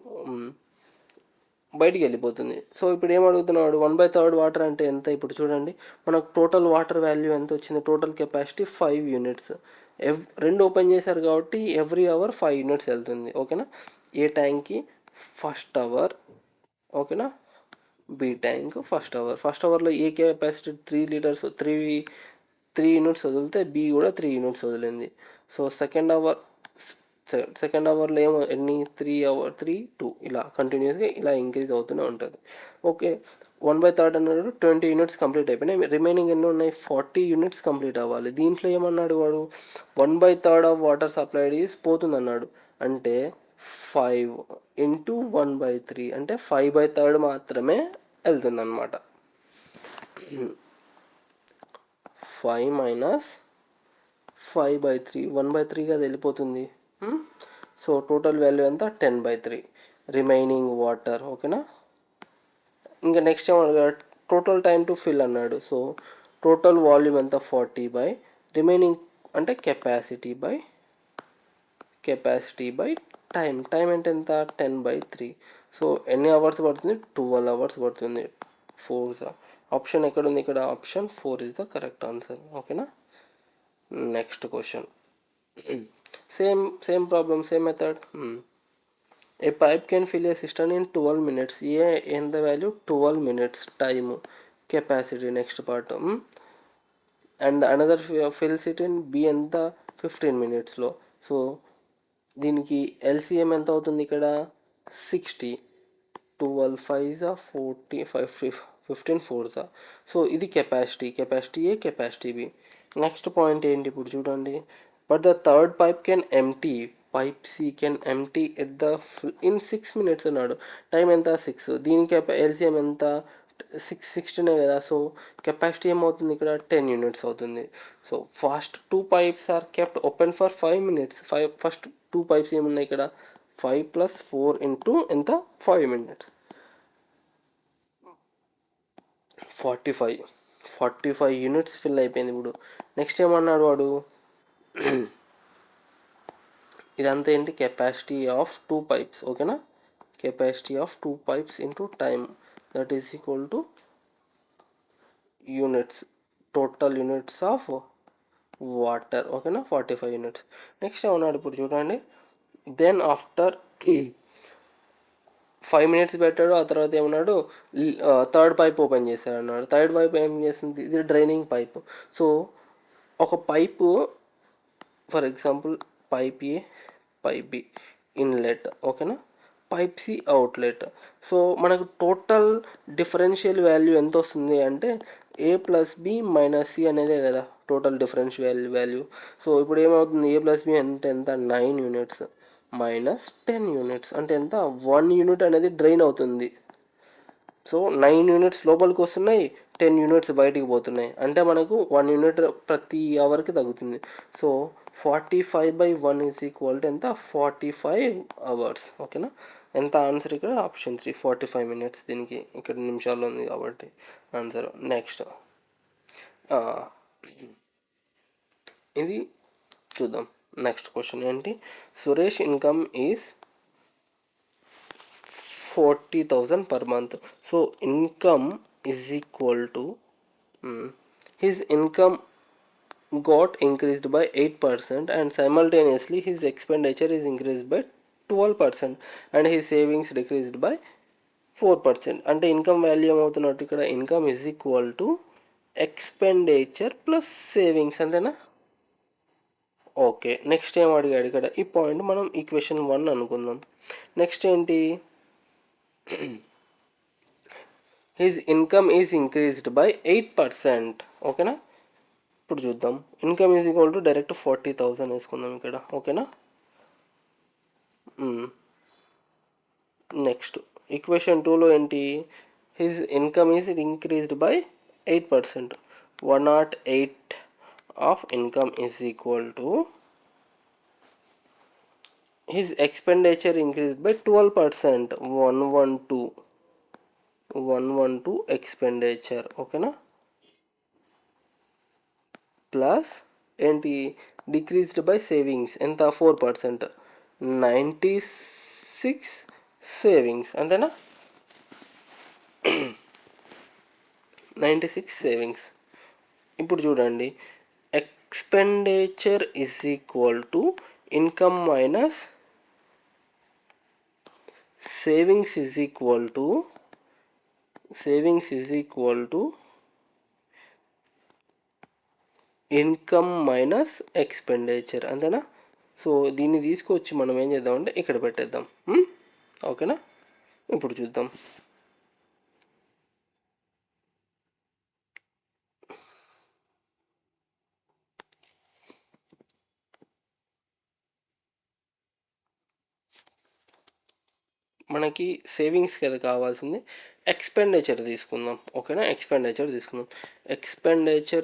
బయటికి వెళ్ళిపోతుంది. సో ఇప్పుడు ఏమడుగుతున్నాడు, 1/3 వాటర్ అంటే ఎంత. ఇప్పుడు చూడండి మనకు టోటల్ వాటర్ వాల్యూ ఎంత వచ్చింది, టోటల్ కెపాసిటీ 5 units. రెండు ఓపెన్ చేశారు కాబట్టి ఎవ్రీ అవర్ 5 units వెళ్తుంది. ఓకేనా. ఏ ట్యాంక్కి ఫస్ట్ అవర్, ఓకేనా, బి ట్యాంక్ ఫస్ట్ అవర్లో ఏ కెపాసిటీ 3 liters, 3 units వదిలితే బి కూడా 3 units వదిలింది. సో సెకండ్ అవర్లో ఏమో ఎన్ని 3 hours 3 2 ఇలా కంటిన్యూస్గా ఇలా ఇంక్రీజ్ అవుతూనే ఉంటుంది. ఓకే. 1/3 అన్నాడు, 20 units కంప్లీట్ అయిపోయినాయి. రిమైనింగ్ ఎన్ని ఉన్నాయి, 40 units కంప్లీట్ అవ్వాలి. దీంట్లో ఏమన్నాడు వాడు, 1/3 ఆఫ్ వాటర్ సప్లైడ్ ఈజ్ పోతుంది అన్నాడు. అంటే 5 into 1/3 అంటే 5/3 మాత్రమే వెళ్తుంది అనమాట. 5 minus 5/3 1/3గా వెళ్ళిపోతుంది. సో టోటల్ వాల్యూ ఎంత 10/3 రిమైనింగ్ వాటర్. ఓకేనా. ఇంకా నెక్స్ట్ ఏమన్నాడు, టోటల్ టైం టు ఫిల్ అన్నాడు. సో టోటల్ వాల్యూమ్ ఎంత 40 బై రిమైనింగ్ అంటే కెపాసిటీ బై టైం అంటే ఎంత 10/3. సో ఎన్ని అవర్స్ పడుతుంది, 12 hours పడుతుంది. 4 ఆప్షన్ ఎక్కడ ఉంది, ఇక్కడ option 4 is the correct answer. ఓకేనా. Next question, same problem, same method. A pipe can fill a cistern in 12 minutes. A in the value 12 minutes time capacity. Next part. And another fills it in B in the 15 minutes లో. So దీనికి LCM ఎంత అవుతుంది ఇక్కడ 60, 12 5 40 15 4. So ఇది capacity A, capacity B. Next point ఏంటి ఇప్పుడు చూడండి, but the third pipe can empty, pipe C can empty at the in 6 minutes అన్నాడు. టైం ఎంత 6. దీనికి ఎల్సిఎం ఎంత 16 కదా. సో కెపాసిటీ ఏమవుతుంది ఇక్కడ 10 units అవుతుంది. So first 2 pipes are kept open for 5 minutes. First 2 pipes ఏమున్నాయి ఇక్కడ 5 + 4 into ఎంత 5 minutes 45 units ఫిల్ అయిపోయింది. ఇప్పుడు నెక్స్ట్ ఏమన్నాడు వాడు, ఇదంతా ఏంటి కెపాసిటీ ఆఫ్ 2 pipes. ఓకేనా. Capacity of 2 pipes into time that is equal to units, total units of water. ఓకేనా. 45 units. నెక్స్ట్ ఏమన్నాడు ఇప్పుడు చూడండి, దెన్ ఆఫ్టర్ 5 minutes పెట్టాడు. ఆ తర్వాత ఏమన్నాడు, థర్డ్ పైప్ ఓపెన్ చేశాడు అన్నాడు. థర్డ్ పైప్ ఏం చేస్తుంది, ఇది డ్రైనింగ్ పైప్. సో ఒక pipe for example pipe A, pipe B inlet. ఓకేనా. Pipe C outlet. సో మనకు టోటల్ డిఫరెన్షియల్ వాల్యూ ఎంత వస్తుంది అంటే A plus B minus C అనేదే కదా టోటల్ డిఫరెన్షియల్ వాల్యూ. సో ఇప్పుడు ఏమవుతుంది, ఏ ప్లస్ బి అంటే ఎంత 9 units మైనస్ 10 units అంటే ఎంత 1 unit అనేది డ్రైన్ అవుతుంది. సో 9 యూనిట్స్ లోపలికి వస్తున్నాయి, 10 యూనిట్స్ బయటికి పోతున్నాయి, అంటే మనకు 1 యూనిట్ ప్రతి అవర్కి తగ్గుతుంది. సో 45/1 ఈజ్ ఈక్వల్ టు ఎంత, 45 అవర్స్. ఓకేనా, ఎంత ఆన్సర్ ఇక్కడ ఆప్షన్ 3 45 మినిట్స్. దీనికి ఇక్కడ నిమిషాల్లో ఉంది కాబట్టి ఆన్సర్. నెక్స్ట్ ఇది చూద్దాం. నెక్స్ట్ క్వశ్చన్ ఏంటి, Suresh income is 40,000 per month. So income is equal to his income got increased by 8% and simultaneously his expenditure is increased by 12% and his savings decreased by 4%. అంటే income value ఏమవుతున్నట్టు ఇక్కడ, income is equal to expenditure plus savings, అంతేనా. Okay, next ఏం అడిగాడు ఇక్కడ, ఈ point మనం equation 1 అనుకుందాం. Next ఏంటి, his income is increased by 8%. ఓకేనా, ఇప్పుడు చూద్దాం. Income is equal to direct 40,000 వేసుకుందాం ఇక్కడ. ఓకేనా, నెక్స్ట్ ఈక్వేషన్ 2లో ఏంటి, his income is increased by 8%. 108 of income is equal to his expenditure increased by 12%. 112 expenditure. ఓకేనా, ప్లస్ ఏంటి, డిక్రీజ్డ్ బై సేవింగ్స్ ఎంత, 4%. 96 సేవింగ్స్, అంతేనా. 96 సేవింగ్స్. ఇప్పుడు చూడండి, expenditure is equal to income minus savings is equal to income minus expenditure, అంతేనా. So దీన్ని తీసుకొచ్చి మనం ఏం చేద్దామంటే ఇక్కడ పెట్టేద్దాం. ఓకేనా, ఇప్పుడు చూద్దాం. మనకి సేవింగ్స్ కదా కావాల్సింది, ఎక్స్పెండిచర్ తీసుకుందాం. ఓకేనా, expenditure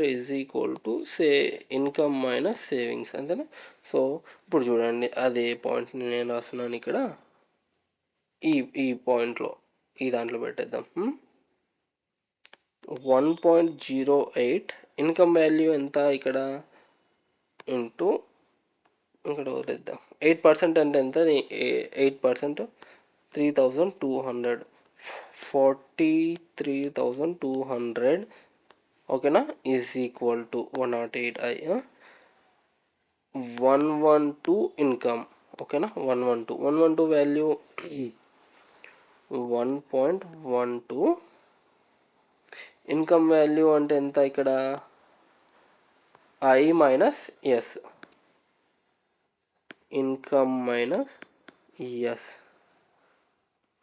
is equal to income minus savings, అంతేనా. సో ఇప్పుడు చూడండి, అదే పాయింట్ని నేను రాస్తున్నాను ఇక్కడ, ఈ పాయింట్లో ఈ దాంట్లో పెట్టేద్దాం. 1.08 ఇన్కమ్ వాల్యూ ఎంత ఇక్కడ ఇంటూ ఇక్కడ వదిలేద్దాం. 8% అంటే ఎంత, 8% 3,200, 43,200. ఓకేనా, is equal to 108i 112 income. ఓకేనా, 112 వాల్యూ 1.12. ఇన్కమ్ వాల్యూ అంటే ఎంత ఇక్కడ, i minus S, income minus S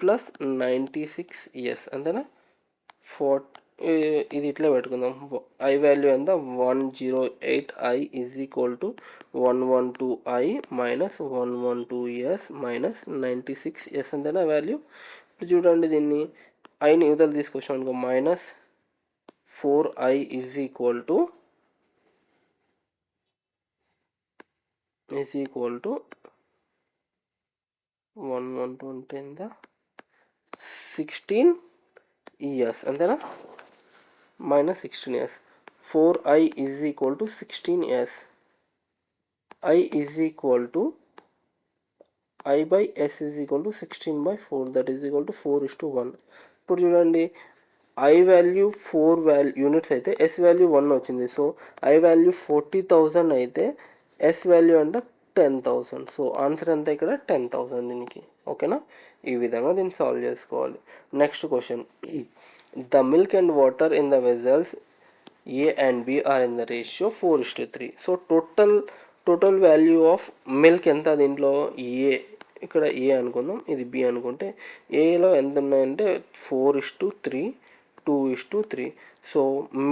plus 96 S, అంతేనా. ఇది ఇట్లా పెట్టుకుందాం. ఐ వాల్యూ ఎంత, 108i is equal to 112i minus 112s minus 96s, అంతేనా వాల్యూ. ఇప్పుడు చూడండి, దీన్ని ఐని యువతలు తీసుకొచ్చాం అనుకో, minus 4i is equal to 112 అంటే ఎంత, 16s, అంతేనా. Minus 16s, 4i is equal to 16s. i is equal to i by s is equal to 16/4, that is equal to 4:1. ఇప్పుడు చూడండి, i వాల్యూ 4 యూనిట్స్ అయితే s వాల్యూ 1 వచ్చింది. So i value 40,000 అయితే s value అంటే 10,000. So answer ఎంత ఇక్కడ, 10,000 దీనికి. ఓకేనా, ఈ విధంగా దీన్ని సాల్వ్ చేసుకోవాలి. Next question, the milk and water in the vessels A and B are in the ratio 4:3. So total value of milk ఎంత దీంట్లో, ఇక్కడ ఏ అనుకుందాం, ఇది బి అనుకుంటే, ఏలో ఎంత ఉన్నాయంటే 4:3, 2:3. సో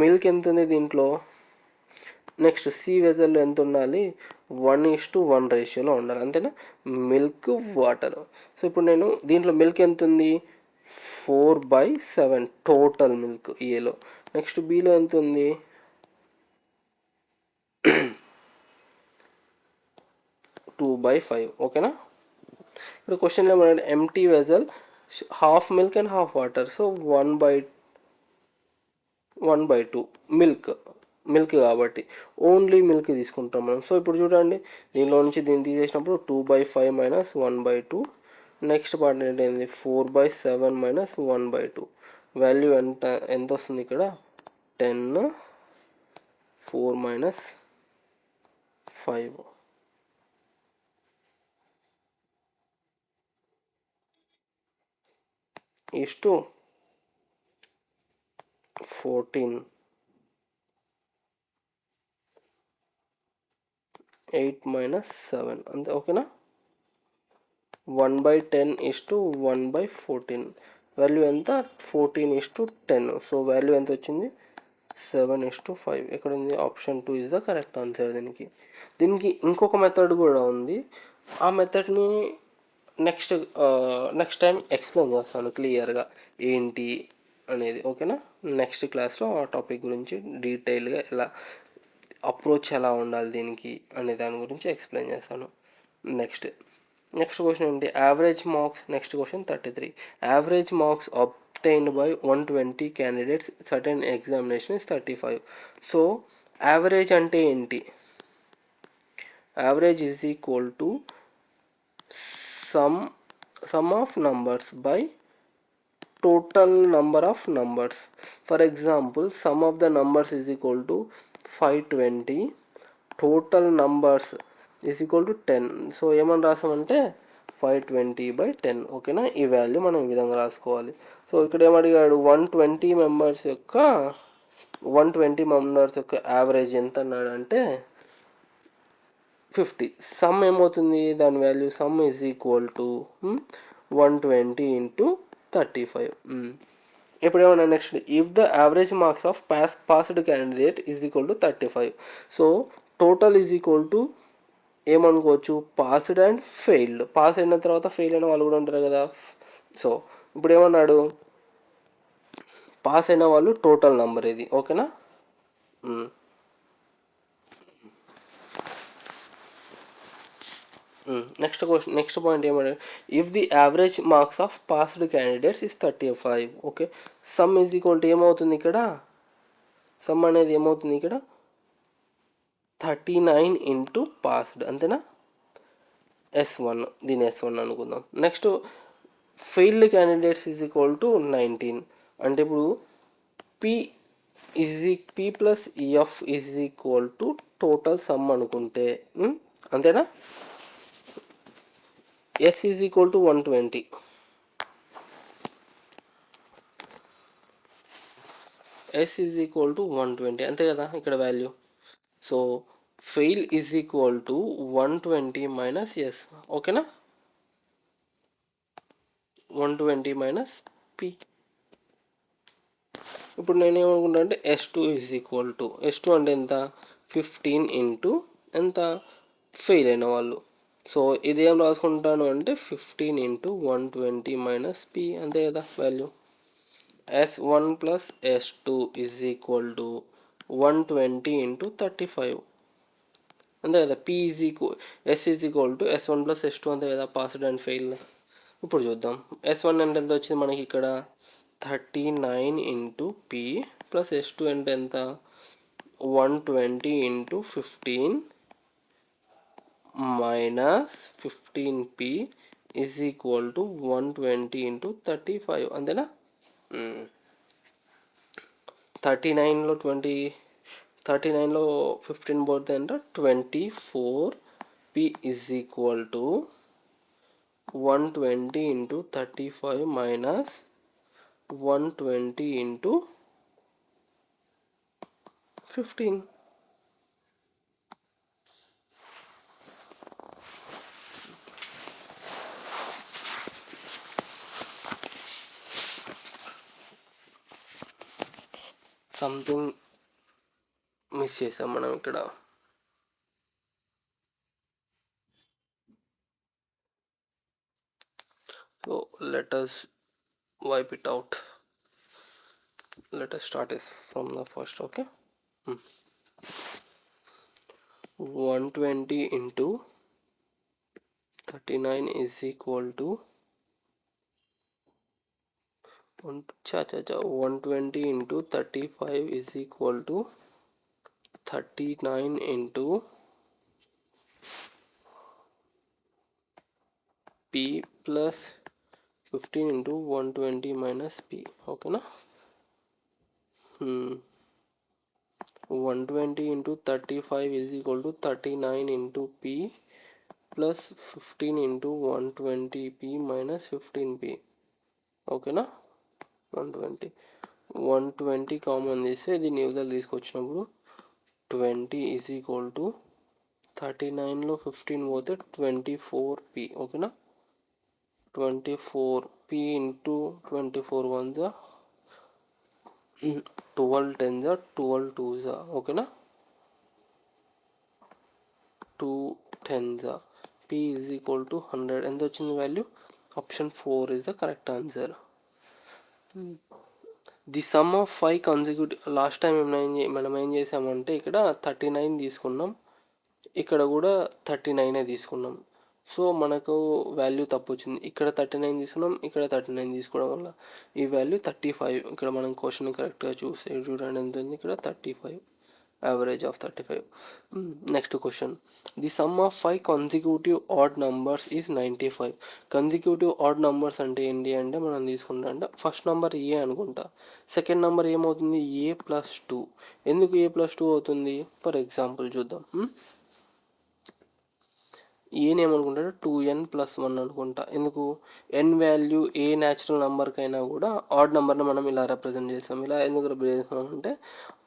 మిల్క్ ఎంత ఉంది దీంట్లో. నెక్స్ట్ సి వెజల్లో ఎంత ఉండాలి, 1:1 రేషియోలో ఉండాలి, అంతేనా. Milk water. సో ఇప్పుడు నేను దీంట్లో మిల్క్ ఎంత ఉంది, 4/7 టోటల్ మిల్క్ ఏలో. నెక్స్ట్ బీలో ఎంత ఉంది, 2/5. ఓకేనా. ఇప్పుడు క్వశ్చన్లో ఏమన్నా empty vessel half milk and half water, so 1/2 milk కాబట్టి ఓన్లీ మిల్క్ తీసుకుంటాం మనం. సో ఇప్పుడు చూడండి, దీనిలో నుంచి దీన్ని తీసేసినప్పుడు 2/5 మైనస్ 1/2. నెక్స్ట్ పార్ట్ ఏంటి, 4/7 మైనస్ 1/2. వాల్యూ ఎంత వస్తుంది ఇక్కడ, 10, 4 మైనస్ 5 ఈస్ టు 14, 8 మైనస్ 7 అంతే. ఓకేనా. 1/10 ఈస్ టు 1/14. వాల్యూ ఎంత, 14:10. సో వాల్యూ ఎంత వచ్చింది, 7:5. ఇక్కడ ఉంది option 2 is the correct answer. దీనికి ఇంకొక మెథడ్ కూడా ఉంది. ఆ మెథడ్ని నెక్స్ట్ టైం ఎక్స్ప్లెయిన్ చేస్తాను క్లియర్గా ఏంటి అనేది. ఓకేనా. నెక్స్ట్ క్లాస్లో ఆ టాపిక్ గురించి డీటెయిల్గా అప్రోచ్ ఎలా ఉండాలి దీనికి అనే దాని గురించి ఎక్స్ప్లెయిన్ చేస్తాను. నెక్స్ట్ క్వశ్చన్ ఏంటి, average marks. Next question 33. Average marks obtained by 120 candidates certain examination is 35. So average అంటే ఏంటి, average is equal to some of numbers by total number of numbers. For example, sum of the numbers is equal to 520, total numbers is equal to 10. So ఏమని రాసామంటే 520/10. ఓకేనా. ఈ value మనం ఈ విధంగా రాసుకోవాలి. So ఇక్కడ ఏమడిగాడు, 120 మెంబర్స్ యొక్క యావరేజ్ ఎంత అన్నాడు అంటే 50. సమ్ ఏమవుతుంది, దాని value sum is equal to 120 into 35. ఇప్పుడు ఏమన్నా next, if the average marks of passed candidate is equal to 35. So total is equal to ఏమనుకోవచ్చు, పాస్డ్ అండ్ ఫెయిల్డ్. పాస్ అయిన తర్వాత ఫెయిల్ అయిన వాళ్ళు కూడా ఉంటారు కదా. సో ఇప్పుడు ఏమన్నాడు, పాస్ అయిన వాళ్ళు టోటల్ నెంబర్ ఇది. ఓకేనా. నెక్స్ట్ పాయింట్ ఏమంటే, if the average marks of passed candidates is 35. Okay. Some is equal to ఏమవుతుంది ఇక్కడ, సమ్ అనేది ఏమవుతుంది ఇక్కడ 39 ఇంటూ పాస్డ్. అంతేనా. S1, దీని S1 అనుకుందాం. Next failed candidates is equal to 19. అంటే ఇప్పుడు P plus F is equal to total some అనుకుంటే, అంతేనా. S is equal to 120. S is equal to 120 అంతే కదా ఇక్కడ value. So fail is equal to 120 minus S. ఓకేనా. 120 minus P. ఇప్పుడు నేనేమనుకుంటా అంటే S2 is equal to, S2 అంటే ఎంత, 15 ఇంటూ ఎంత, ఫెయిల్ అయిన వాళ్ళు. సో ఇదేం రాసుకుంటాను అంటే 15 ఇంటూ 120 మైనస్ P. అంతే కదా value. S1 plus S2 is equal to 120 into 35. అంతే కదా. S is equal to S1 plus S2 అంతే కదా, పాస్డ్ అండ్ ఫెయిల్. ఇప్పుడు చూద్దాం, S1 అంటే ఎంత వచ్చింది మనకి ఇక్కడ, 39 ఇంటూ P ప్లస్ S2 అంటే ఎంత, 120 into 15 minus 15P is equal to 120 into 35. అంతేనా. 39లో 15 పోతే అంటే 24P is equal to 120 into 35 minus 120 into 15. Something miss చేసాం మనం ఇక్కడ. So let us wipe it out. Let us start this from the first. Okay. 120 into 39 is equal to 120 into 35 is equal to 39 into p plus 15 into 120 minus p. Okay na? 120 into 35 is equal to 39 into p plus 15 into 120p minus 15p. Okay na? 120 common తీస్తే దీన్ని user తీసుకొచ్చినప్పుడు 20 is equal to 39లో 15 పోతే 24p. ఓకేనా? 24p into 24 1s 12 10s 12 2s. ఓకేనా? 2 10s. p is equal to 100. ఎంత వచ్చింది value? Option 4 is the correct answer. The some of 5 consecutive. Last time మనం ఏం చేసామంటే ఇక్కడ 39 తీసుకున్నాం, ఇక్కడ కూడా 39 తీసుకున్నాం. సో మనకు వాల్యూ తప్పు వచ్చింది. ఇక్కడ 39 తీసుకున్నాం, ఇక్కడ 39 తీసుకోవడం వల్ల ఈ వాల్యూ 35. ఇక్కడ మనం క్వశ్చన్ కరెక్ట్గా చూడండి ఎంత ఉంది. ఇక్కడ 35, average of 35. Next question. The some of 5 consecutive add numbers is 95. Consecutive add numbers అంటే ఏంటి అంటే మనం తీసుకుంటా అంటే ఫస్ట్ నెంబర్ ఏ అనుకుంటా, సెకండ్ నెంబర్ ఏమవుతుంది a+2. ఎందుకు a+2 అవుతుంది? ఫర్ ఎగ్జాంపుల్ చూద్దాం. ఏని ఏమనుకుంటాడు 2n+1 అనుకుంటా. ఎందుకు? ఎన్ వాల్యూ ఏ న్యాచురల్ నెంబర్కైనా కూడా ఆడ్ నెంబర్ని మనం ఇలా రిప్రజెంట్ చేస్తాం. ఇలా ఎందుకు రిప్రజెంట్ చేస్తాం అంటే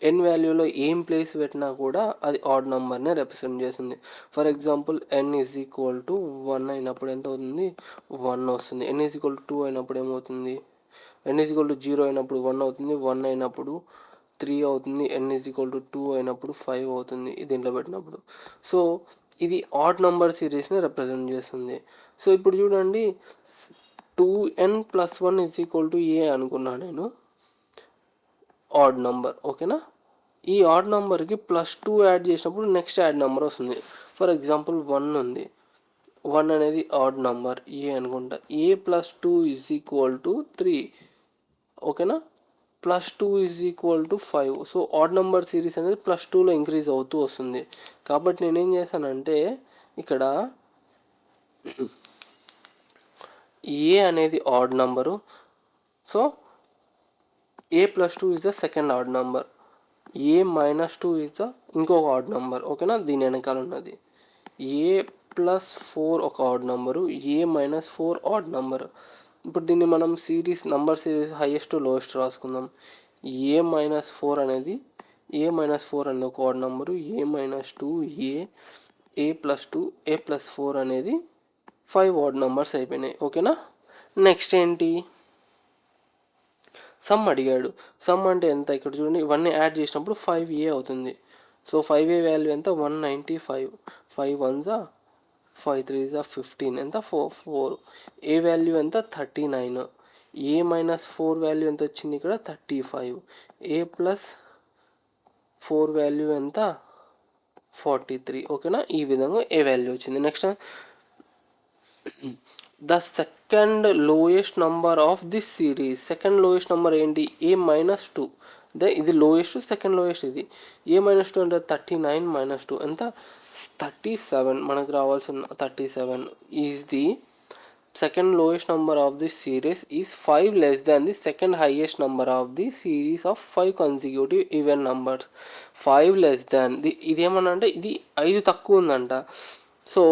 ఎన్ వాల్యూలో ఏం ప్లేస్ పెట్టినా కూడా అది ఆడ్ నెంబర్నే రిప్రజెంట్ చేస్తుంది. For example n is equal to 1 అయినప్పుడు ఎంత అవుతుంది? 1 వస్తుంది. n ఈజ్ ఈక్వల్ టు 2 అయినప్పుడు ఏమవుతుంది? n ఈజ్ ఈక్వల్ టు 0 అయినప్పుడు 1 అవుతుంది. 1 అయినప్పుడు 3 అవుతుంది. n ఈజ్ ఈక్వల్ టు 2 అయినప్పుడు 5 అవుతుంది దీంట్లో పెట్టినప్పుడు. సో ఇది ఆడ్ నంబర్ సిరీస్ని రిప్రజెంట్ చేస్తుంది. సో ఇప్పుడు చూడండి 2n+1 ఈజ్ ఈక్వల్ టు ఏ అనుకున్నా నేను, ఆడ్ నంబర్. ఓకేనా? ఈ ఆడ్ నెంబర్కి +2 యాడ్ చేసినప్పుడు నెక్స్ట్ యాడ్ నెంబర్ వస్తుంది. ఫర్ ఎగ్జాంపుల్ 1 ఉంది. 1 అనేది ఆడ్ నెంబర్ ఏ అనుకుంటా. a+2 is equal to 3. ఓకేనా? +2 is equal to 5. So odd number series అనేది +2లో ఇంక్రీజ్ అవుతూ వస్తుంది. కాబట్టి నేనేం చేశానంటే ఇక్కడ ఏ అనేది add number. So a+2 is the second odd number, a-2 is the ఇంకొక ఆడ్ నెంబర్. ఓకేనా? దీని వెనకాల ఉన్నది a+4 ఒక add number, a-4 add number. ఇప్పుడు దీన్ని మనం నంబర్ సిరీస్ హైయెస్ట్ లోయెస్ట్ రాసుకుందాం. a-4 అనేది ఒక add number, a-2 a+2 a+4 అనేది 5 ఆడ్ నెంబర్స్ అయిపోయినాయి. ఓకేనా? నెక్స్ట్ ఏంటి? సమ్ అడిగాడు. సమ్ అంటే ఎంత? ఇక్కడ చూడండి ఇవన్నీ యాడ్ చేసినప్పుడు 5a అవుతుంది. సో 5a వాల్యూ ఎంత? 195. 5 1s 5 3s 15. ఎంత? 4. ఏ వాల్యూ ఎంత? 39. a-4 వాల్యూ ఎంత వచ్చింది? ఇక్కడ 35. a+4 వాల్యూ ఎంత? 43. ఓకేనా? ఈ విధంగా ఏ వాల్యూ వచ్చింది. Next the second lowest number of this series. Second lowest number ఏంటి? a-2. ఇది లోయెస్ట్, సెకండ్ లోయెస్ట్ ఇది. a-2 అంటే 39 - 2 ఎంత? 37. మనకు రావాల్సిన 37 is the second lowest number of this series is 5 less than the second highest number of the series of 5 consecutive even numbers. 5 less than ఇది ఏమన్నా అంటే ఇది 5 తక్కువ ఉందంట. సో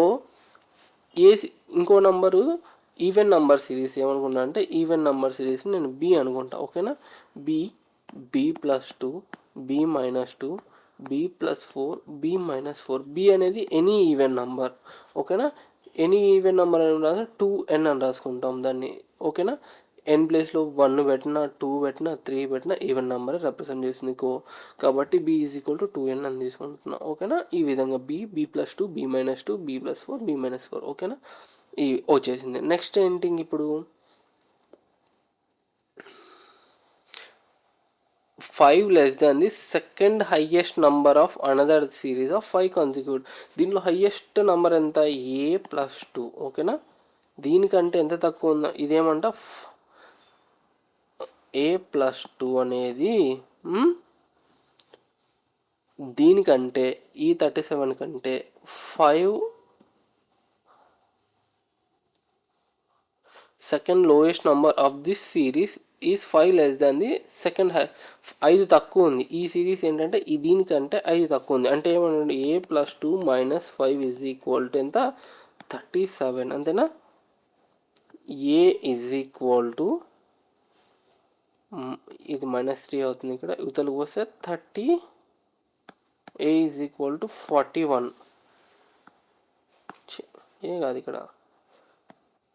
ఇంకో నంబరు ఈవెన్ నంబర్ సిరీస్ ఏమనుకుంటా అంటే ఈవెన్ నంబర్ సిరీస్ నేను బి అనుకుంటా. ఓకేనా? b+2 b-2 b+4 b-4. B అనేది ఎనీ ఈవెన్ నంబర్. ఓకేనా? ఎనీ ఈవెన్ నెంబర్ అని రాసి 2n అని రాసుకుంటాం దాన్ని. ఓకేనా? n ప్లేస్లో 1 పెట్టినా 2 పెట్టినా 3 పెట్టినా ఈవెన్ నెంబర్ రిప్రజెంట్ చేస్తుంది కాబట్టి b is equal to 2n అని తీసుకుంటున్నాం. ఓకేనా? ఈ విధంగా b+2 b-2 b+4 b-4. ఓకేనా? ఈ వచ్చేసింది. నెక్స్ట్ ఏంటి ఇప్పుడు? 5 less than the second highest number of another series of 5 consecutive. దీనిలో హైయెస్ట్ నెంబర్ ఎంత? a+2. ఓకేనా, దీనికంటే ఎంత తక్కువ ఉందా? ఇదేమంట a+2 అనేది దీనికంటే ఈ 37 కంటే 5 second lowest number of this series is 5 less than the second 5 తక్కువ ఉంది. ఈ సిరీస్ ఏంటంటే దీనికంటే 5 తక్కువ ఉంది. అంటే ఏమన్నా a+2 - 5 ఈజ్ ఈక్వల్ టు ఎంత? 37. అంతేనా? a ఈజ్ ఈక్వల్ టు ఇది -3 అవుతుంది ఇక్కడ, ఇవతలకు వస్తే 30. a is equal to 41. ఏ కాదు ఇక్కడ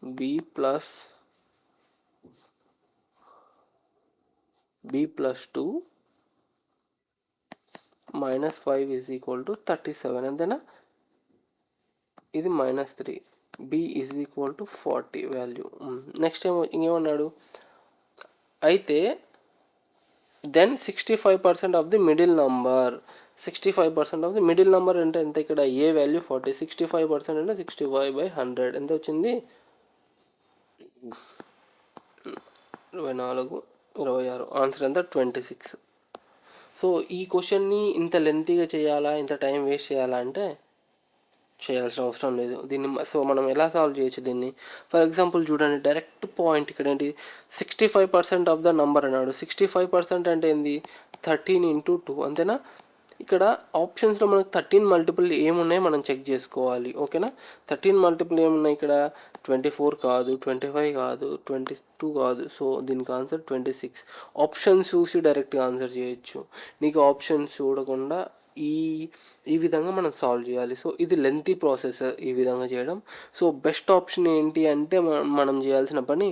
b+2 - 5 ఈజ్ ఈక్వల్ టు 37. అంతేనా? ఇది -3. b is equal to 40 value. Next ఇంకేమన్నాడు? అయితే then 65% of the middle number. 65% of the middle number అంటే ఎంత? ఇక్కడ ఏ వాల్యూ 40, 65% అంటే 65/100 ఎంత వచ్చింది? 24, 26. ఆన్సర్ ఎంత? 26. సో ఈ క్వశ్చన్ని ఇంత లెంతీగా చేయాలా, ఇంత టైం వేస్ట్ చేయాలా అంటే చేయాల్సిన అవసరం లేదు దీన్ని. సో మనం ఎలా సాల్వ్ చేయొచ్చు దీన్ని? ఫర్ ఎగ్జాంపుల్ చూడండి, డైరెక్ట్ పాయింట్ ఇక్కడ ఏంటి? 65% ఆఫ్ ద నంబర్ అన్నాడు. 65% అంటే ఏంది? 13 × 2. అంతేనా? ఇక్కడ ఆప్షన్స్లో మనకు 13 మల్టిపుల్ ఏమున్నాయి మనం చెక్ చేసుకోవాలి. ఓకేనా? 13 మల్టిపుల్ ఏమున్నాయి ఇక్కడ? 24 కాదు, 25 కాదు, 22 కాదు. సో దీనికి ఆన్సర్ 26. ఆప్షన్స్ చూసి డైరెక్ట్గా ఆన్సర్ చేయొచ్చు. నీకు ఆప్షన్స్ చూడకుండా ఈ విధంగా మనం సాల్వ్ చేయాలి. సో ఇది లెంతీ ప్రాసెస్ ఈ విధంగా చేయడం. సో బెస్ట్ ఆప్షన్ ఏంటి అంటే మనం చేయాల్సిన పని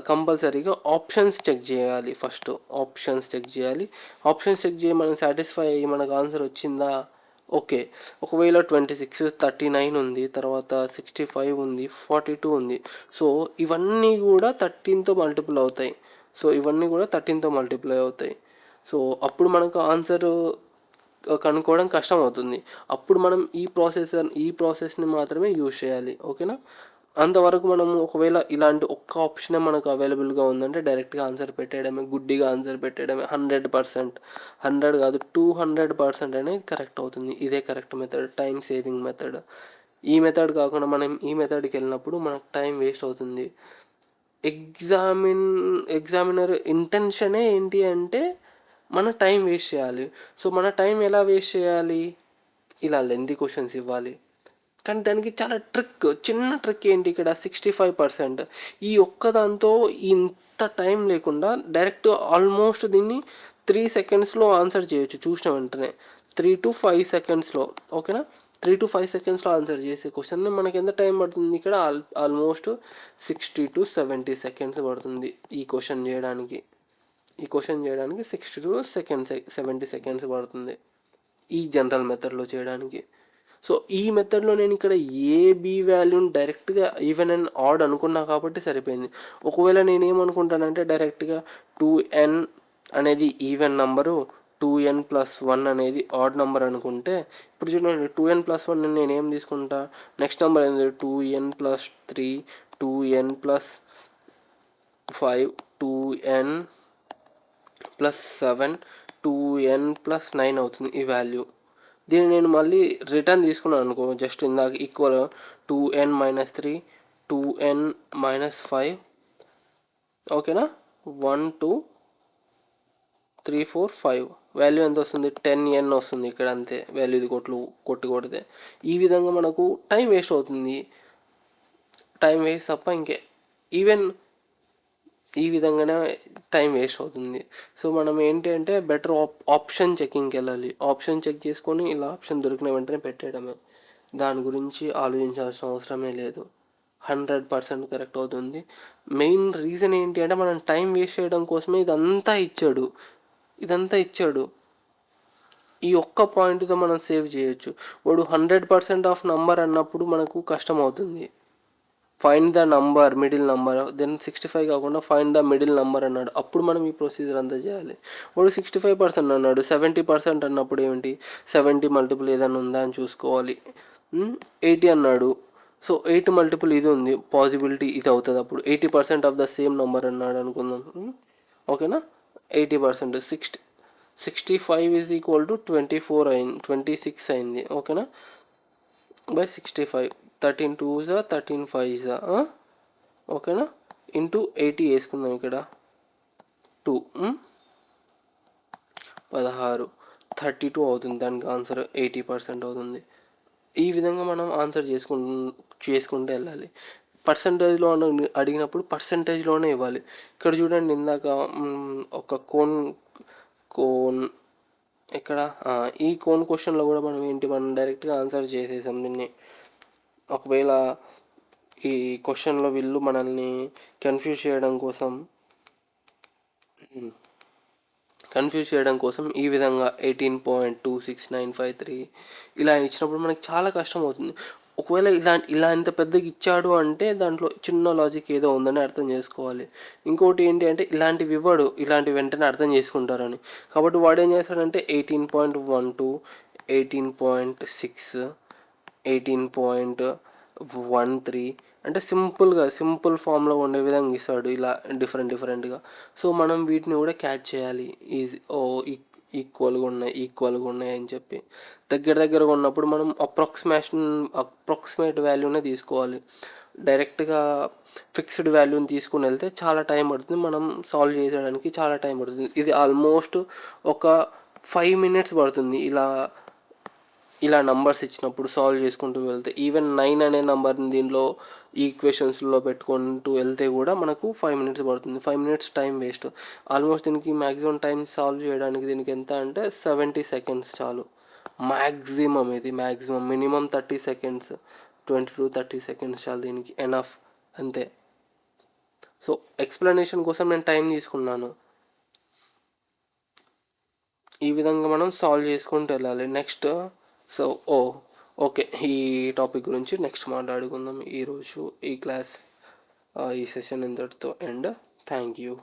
కంపల్సరీగా ఆప్షన్స్ చెక్ చేయాలి. ఫస్ట్ ఆప్షన్స్ చెక్ చేయాలి. ఆప్షన్స్ చెక్ చేసి మనం సాటిస్ఫై అయ్యి మనకు ఆన్సర్ వచ్చిందా? ఓకే. ఒకవేళ 26, 39 ఉంది, తర్వాత 65 ఉంది, 42 ఉంది. సో ఇవన్నీ కూడా 13తో మల్టిపుల్ అవుతాయి. సో ఇవన్నీ కూడా 13తో మల్టిప్లై అవుతాయి. సో అప్పుడు మనకు ఆన్సర్ కనుక్కోవడం కష్టం అవుతుంది. అప్పుడు మనం ఈ ప్రాసెస్ని మాత్రమే యూజ్ చేయాలి. ఓకేనా? అంతవరకు మనము ఒకవేళ ఇలాంటి ఒక్క ఆప్షనే మనకు అవైలబుల్గా ఉందంటే డైరెక్ట్గా ఆన్సర్ పెట్టేయడమే, గుడ్డిగా ఆన్సర్ పెట్టేయడమే. 100%, 100 కాదు 200% అనేది కరెక్ట్ అవుతుంది. ఇదే correct method, time saving method. ఈ మెథడ్ కాకుండా మనం ఈ మెథడ్కి వెళ్ళినప్పుడు మనకు టైం వేస్ట్ అవుతుంది. ఎగ్జామినర్ ఇంటెన్షనే ఏంటి అంటే మన టైం వేస్ట్ చేయాలి. సో మన టైం ఎలా వేస్ట్ చేయాలి? ఇలా లెంతీ క్వశ్చన్స్ ఇవ్వాలి. కానీ దానికి చాలా చిన్న ట్రిక్ ఏంటి ఇక్కడ? 65%. ఈ ఒక్కదాంతో ఇంత టైం లేకుండా డైరెక్ట్ ఆల్మోస్ట్ దీన్ని 3 సెకండ్స్లో ఆన్సర్ చేయొచ్చు. చూసిన వెంటనే 3 to 5 సెకండ్స్లో. ఓకేనా? 3 to 5 సెకండ్స్లో ఆన్సర్ చేసే క్వశ్చన్ని మనకి ఎంత టైం పడుతుంది? ఇక్కడ ఆల్మోస్ట్ 60 to 70 సెకండ్స్ పడుతుంది ఈ క్వశ్చన్ చేయడానికి. 60 to 70 సెకండ్స్ పడుతుంది ఈ జనరల్ మెథడ్లో చేయడానికి. సో ఈ మెథడ్లో నేను ఇక్కడ ఏబి వాల్యూని డైరెక్ట్గా ఈవెన్ అండ్ ఆడ్ అనుకున్నా కాబట్టి సరిపోయింది. ఒకవేళ నేనేమనుకుంటానంటే డైరెక్ట్గా 2n అనేది ఈవెన్ నంబరు, 2n+1 అనేది ఆడ్ నెంబర్ అనుకుంటే, ఇప్పుడు చూడండి 2n+1 నేనేం తీసుకుంటా? నెక్స్ట్ నెంబర్ ఏంది? 2n+3, 2n+5, 2n+7, 2n+9 అవుతుంది ఈ వాల్యూ. దీన్ని నేను మళ్ళీ రిటర్న్ తీసుకున్నాను అనుకో, జస్ట్ ఇందాక ఈక్వల్ 2n-3, 2n-5. ఓకేనా? 1 2 3 4 5 వాల్యూ ఎంత వస్తుంది? 10n వస్తుంది ఇక్కడ. అంతే వాల్యూ. ఇది కొడితే ఈ విధంగా మనకు టైం వేస్ట్ అవుతుంది. టైం వేస్ట్ తప్ప ఈవెన్ ఈ విధంగానే టైం వేస్ట్ అవుతుంది. సో మనం ఏంటి అంటే బెటర్ ఆప్షన్ చెకింగ్కి వెళ్ళాలి. ఆప్షన్ చెక్ చేసుకొని ఇలా ఆప్షన్ దొరికిన వెంటనే పెట్టేయడమే. దాని గురించి ఆలోచించాల్సిన అవసరమే లేదు. 100% కరెక్ట్ అవుతుంది. మెయిన్ రీజన్ ఏంటి అంటే మనం టైం వేస్ట్ చేయడం కోసమే ఇదంతా ఇచ్చాడు. ఈ ఒక్క పాయింట్తో మనం సేవ్ చేయొచ్చు. వాడు 100% ఆఫ్ నంబర్ అన్నప్పుడు మనకు కష్టం అవుతుంది. Find the number middle number, then 65 కాకుండా ఫైండ్ ద మిడిల్ నంబర్ అన్నాడు. అప్పుడు మనం ఈ ప్రొసీజర్ అంతా చేయాలి. వాడు 65% అన్నాడు, 70% అన్నప్పుడు ఏమిటి, 70 మల్టిపుల్ ఏదైనా ఉందా అని చూసుకోవాలి. 80 అన్నాడు, సో 8 మల్టిపుల్ ఇది ఉంది, పాసిబిలిటీ ఇది అవుతుంది. అప్పుడు 80% ఆఫ్ ద సేమ్ నంబర్ అన్నాడు అనుకుందాం. ఓకేనా, 80% 65 ఈజ్ ఈక్వల్ టు 24 అయింది, 26 అయింది. ఓకేనా, బై 65, 13 2s 13 5s, ఓకేనా, ఇంటూ 80 వేసుకుందాం ఇక్కడ 2, 16, 32 అవుతుంది. దానికి ఆన్సర్ 80% అవుతుంది. ఈ విధంగా మనం ఆన్సర్ చేసుకుంటూ వెళ్ళాలి. పర్సంటేజ్లో అడిగినప్పుడు పర్సంటేజ్లోనే ఇవ్వాలి. ఇక్కడ చూడండి, ఇందాక ఒక కోన్ ఇక్కడ ఈ కోన్ క్వశ్చన్లో కూడా మనం డైరెక్ట్గా ఆన్సర్ చేసేసాం దీన్ని. ఒకవేళ ఈ క్వశ్చన్లో వీళ్ళు మనల్ని కన్ఫ్యూజ్ చేయడం కోసం ఈ విధంగా 18.26953 ఇలా ఇచ్చినప్పుడు మనకి చాలా కష్టం అవుతుంది. ఒకవేళ ఇలా ఇంత పెద్దగా ఇచ్చాడు అంటే దాంట్లో చిన్న లాజిక్ ఏదో ఉందని అర్థం చేసుకోవాలి. ఇంకోటి ఏంటి అంటే ఇలాంటివి ఇవ్వడు, ఇలాంటి వెంటనే అర్థం చేసుకుంటారని. కాబట్టి వాడు ఏం చేస్తాడంటే 18.12, 18.6, 18.13 అంటే సింపుల్ ఫామ్లో ఉండే విధంగా ఇస్తాడు, ఇలా డిఫరెంట్గా. సో మనం వీటిని కూడా క్యాచ్ చేయాలి. ఈక్వల్గా ఉన్నాయి అని చెప్పి దగ్గరగా ఉన్నప్పుడు మనం అప్రాక్సిమేట్ వాల్యూనే తీసుకోవాలి. డైరెక్ట్గా ఫిక్స్డ్ వాల్యూని తీసుకుని వెళ్తే చాలా టైం పడుతుంది, మనం సాల్వ్ చేయడానికి చాలా టైం పడుతుంది. ఇది ఆల్మోస్ట్ ఒక 5 minutes పడుతుంది ఇలా నంబర్స్ ఇచ్చినప్పుడు సాల్వ్ చేసుకుంటూ వెళ్తే. ఈవెన్ 9 అనే నెంబర్ని దీనిలో ఈక్వేషన్స్లో పెట్టుకుంటూ వెళ్తే కూడా మనకు 5 minutes పడుతుంది. 5 minutes టైం వేస్ట్. ఆల్మోస్ట్ దీనికి మ్యాక్సిమం టైం సాల్వ్ చేయడానికి దీనికి ఎంత అంటే 70 seconds చాలు. Maximum minimum 30 seconds, 20 to 30 seconds చాలు దీనికి, ఎనఫ్ అంతే. సో ఎక్స్ప్లెనేషన్ కోసం నేను టైం తీసుకున్నాను. ఈ విధంగా మనం సాల్వ్ చేసుకుంటూ వెళ్ళాలి. నెక్స్ట్ ఓకే, ఈ టాపిక్ గురించి నెక్స్ట్ మాట్లాడుకుందాం. ఈరోజు ఈ క్లాస్ ఈ సెషన్ ఇంతటితో ఎండ్. Thank you.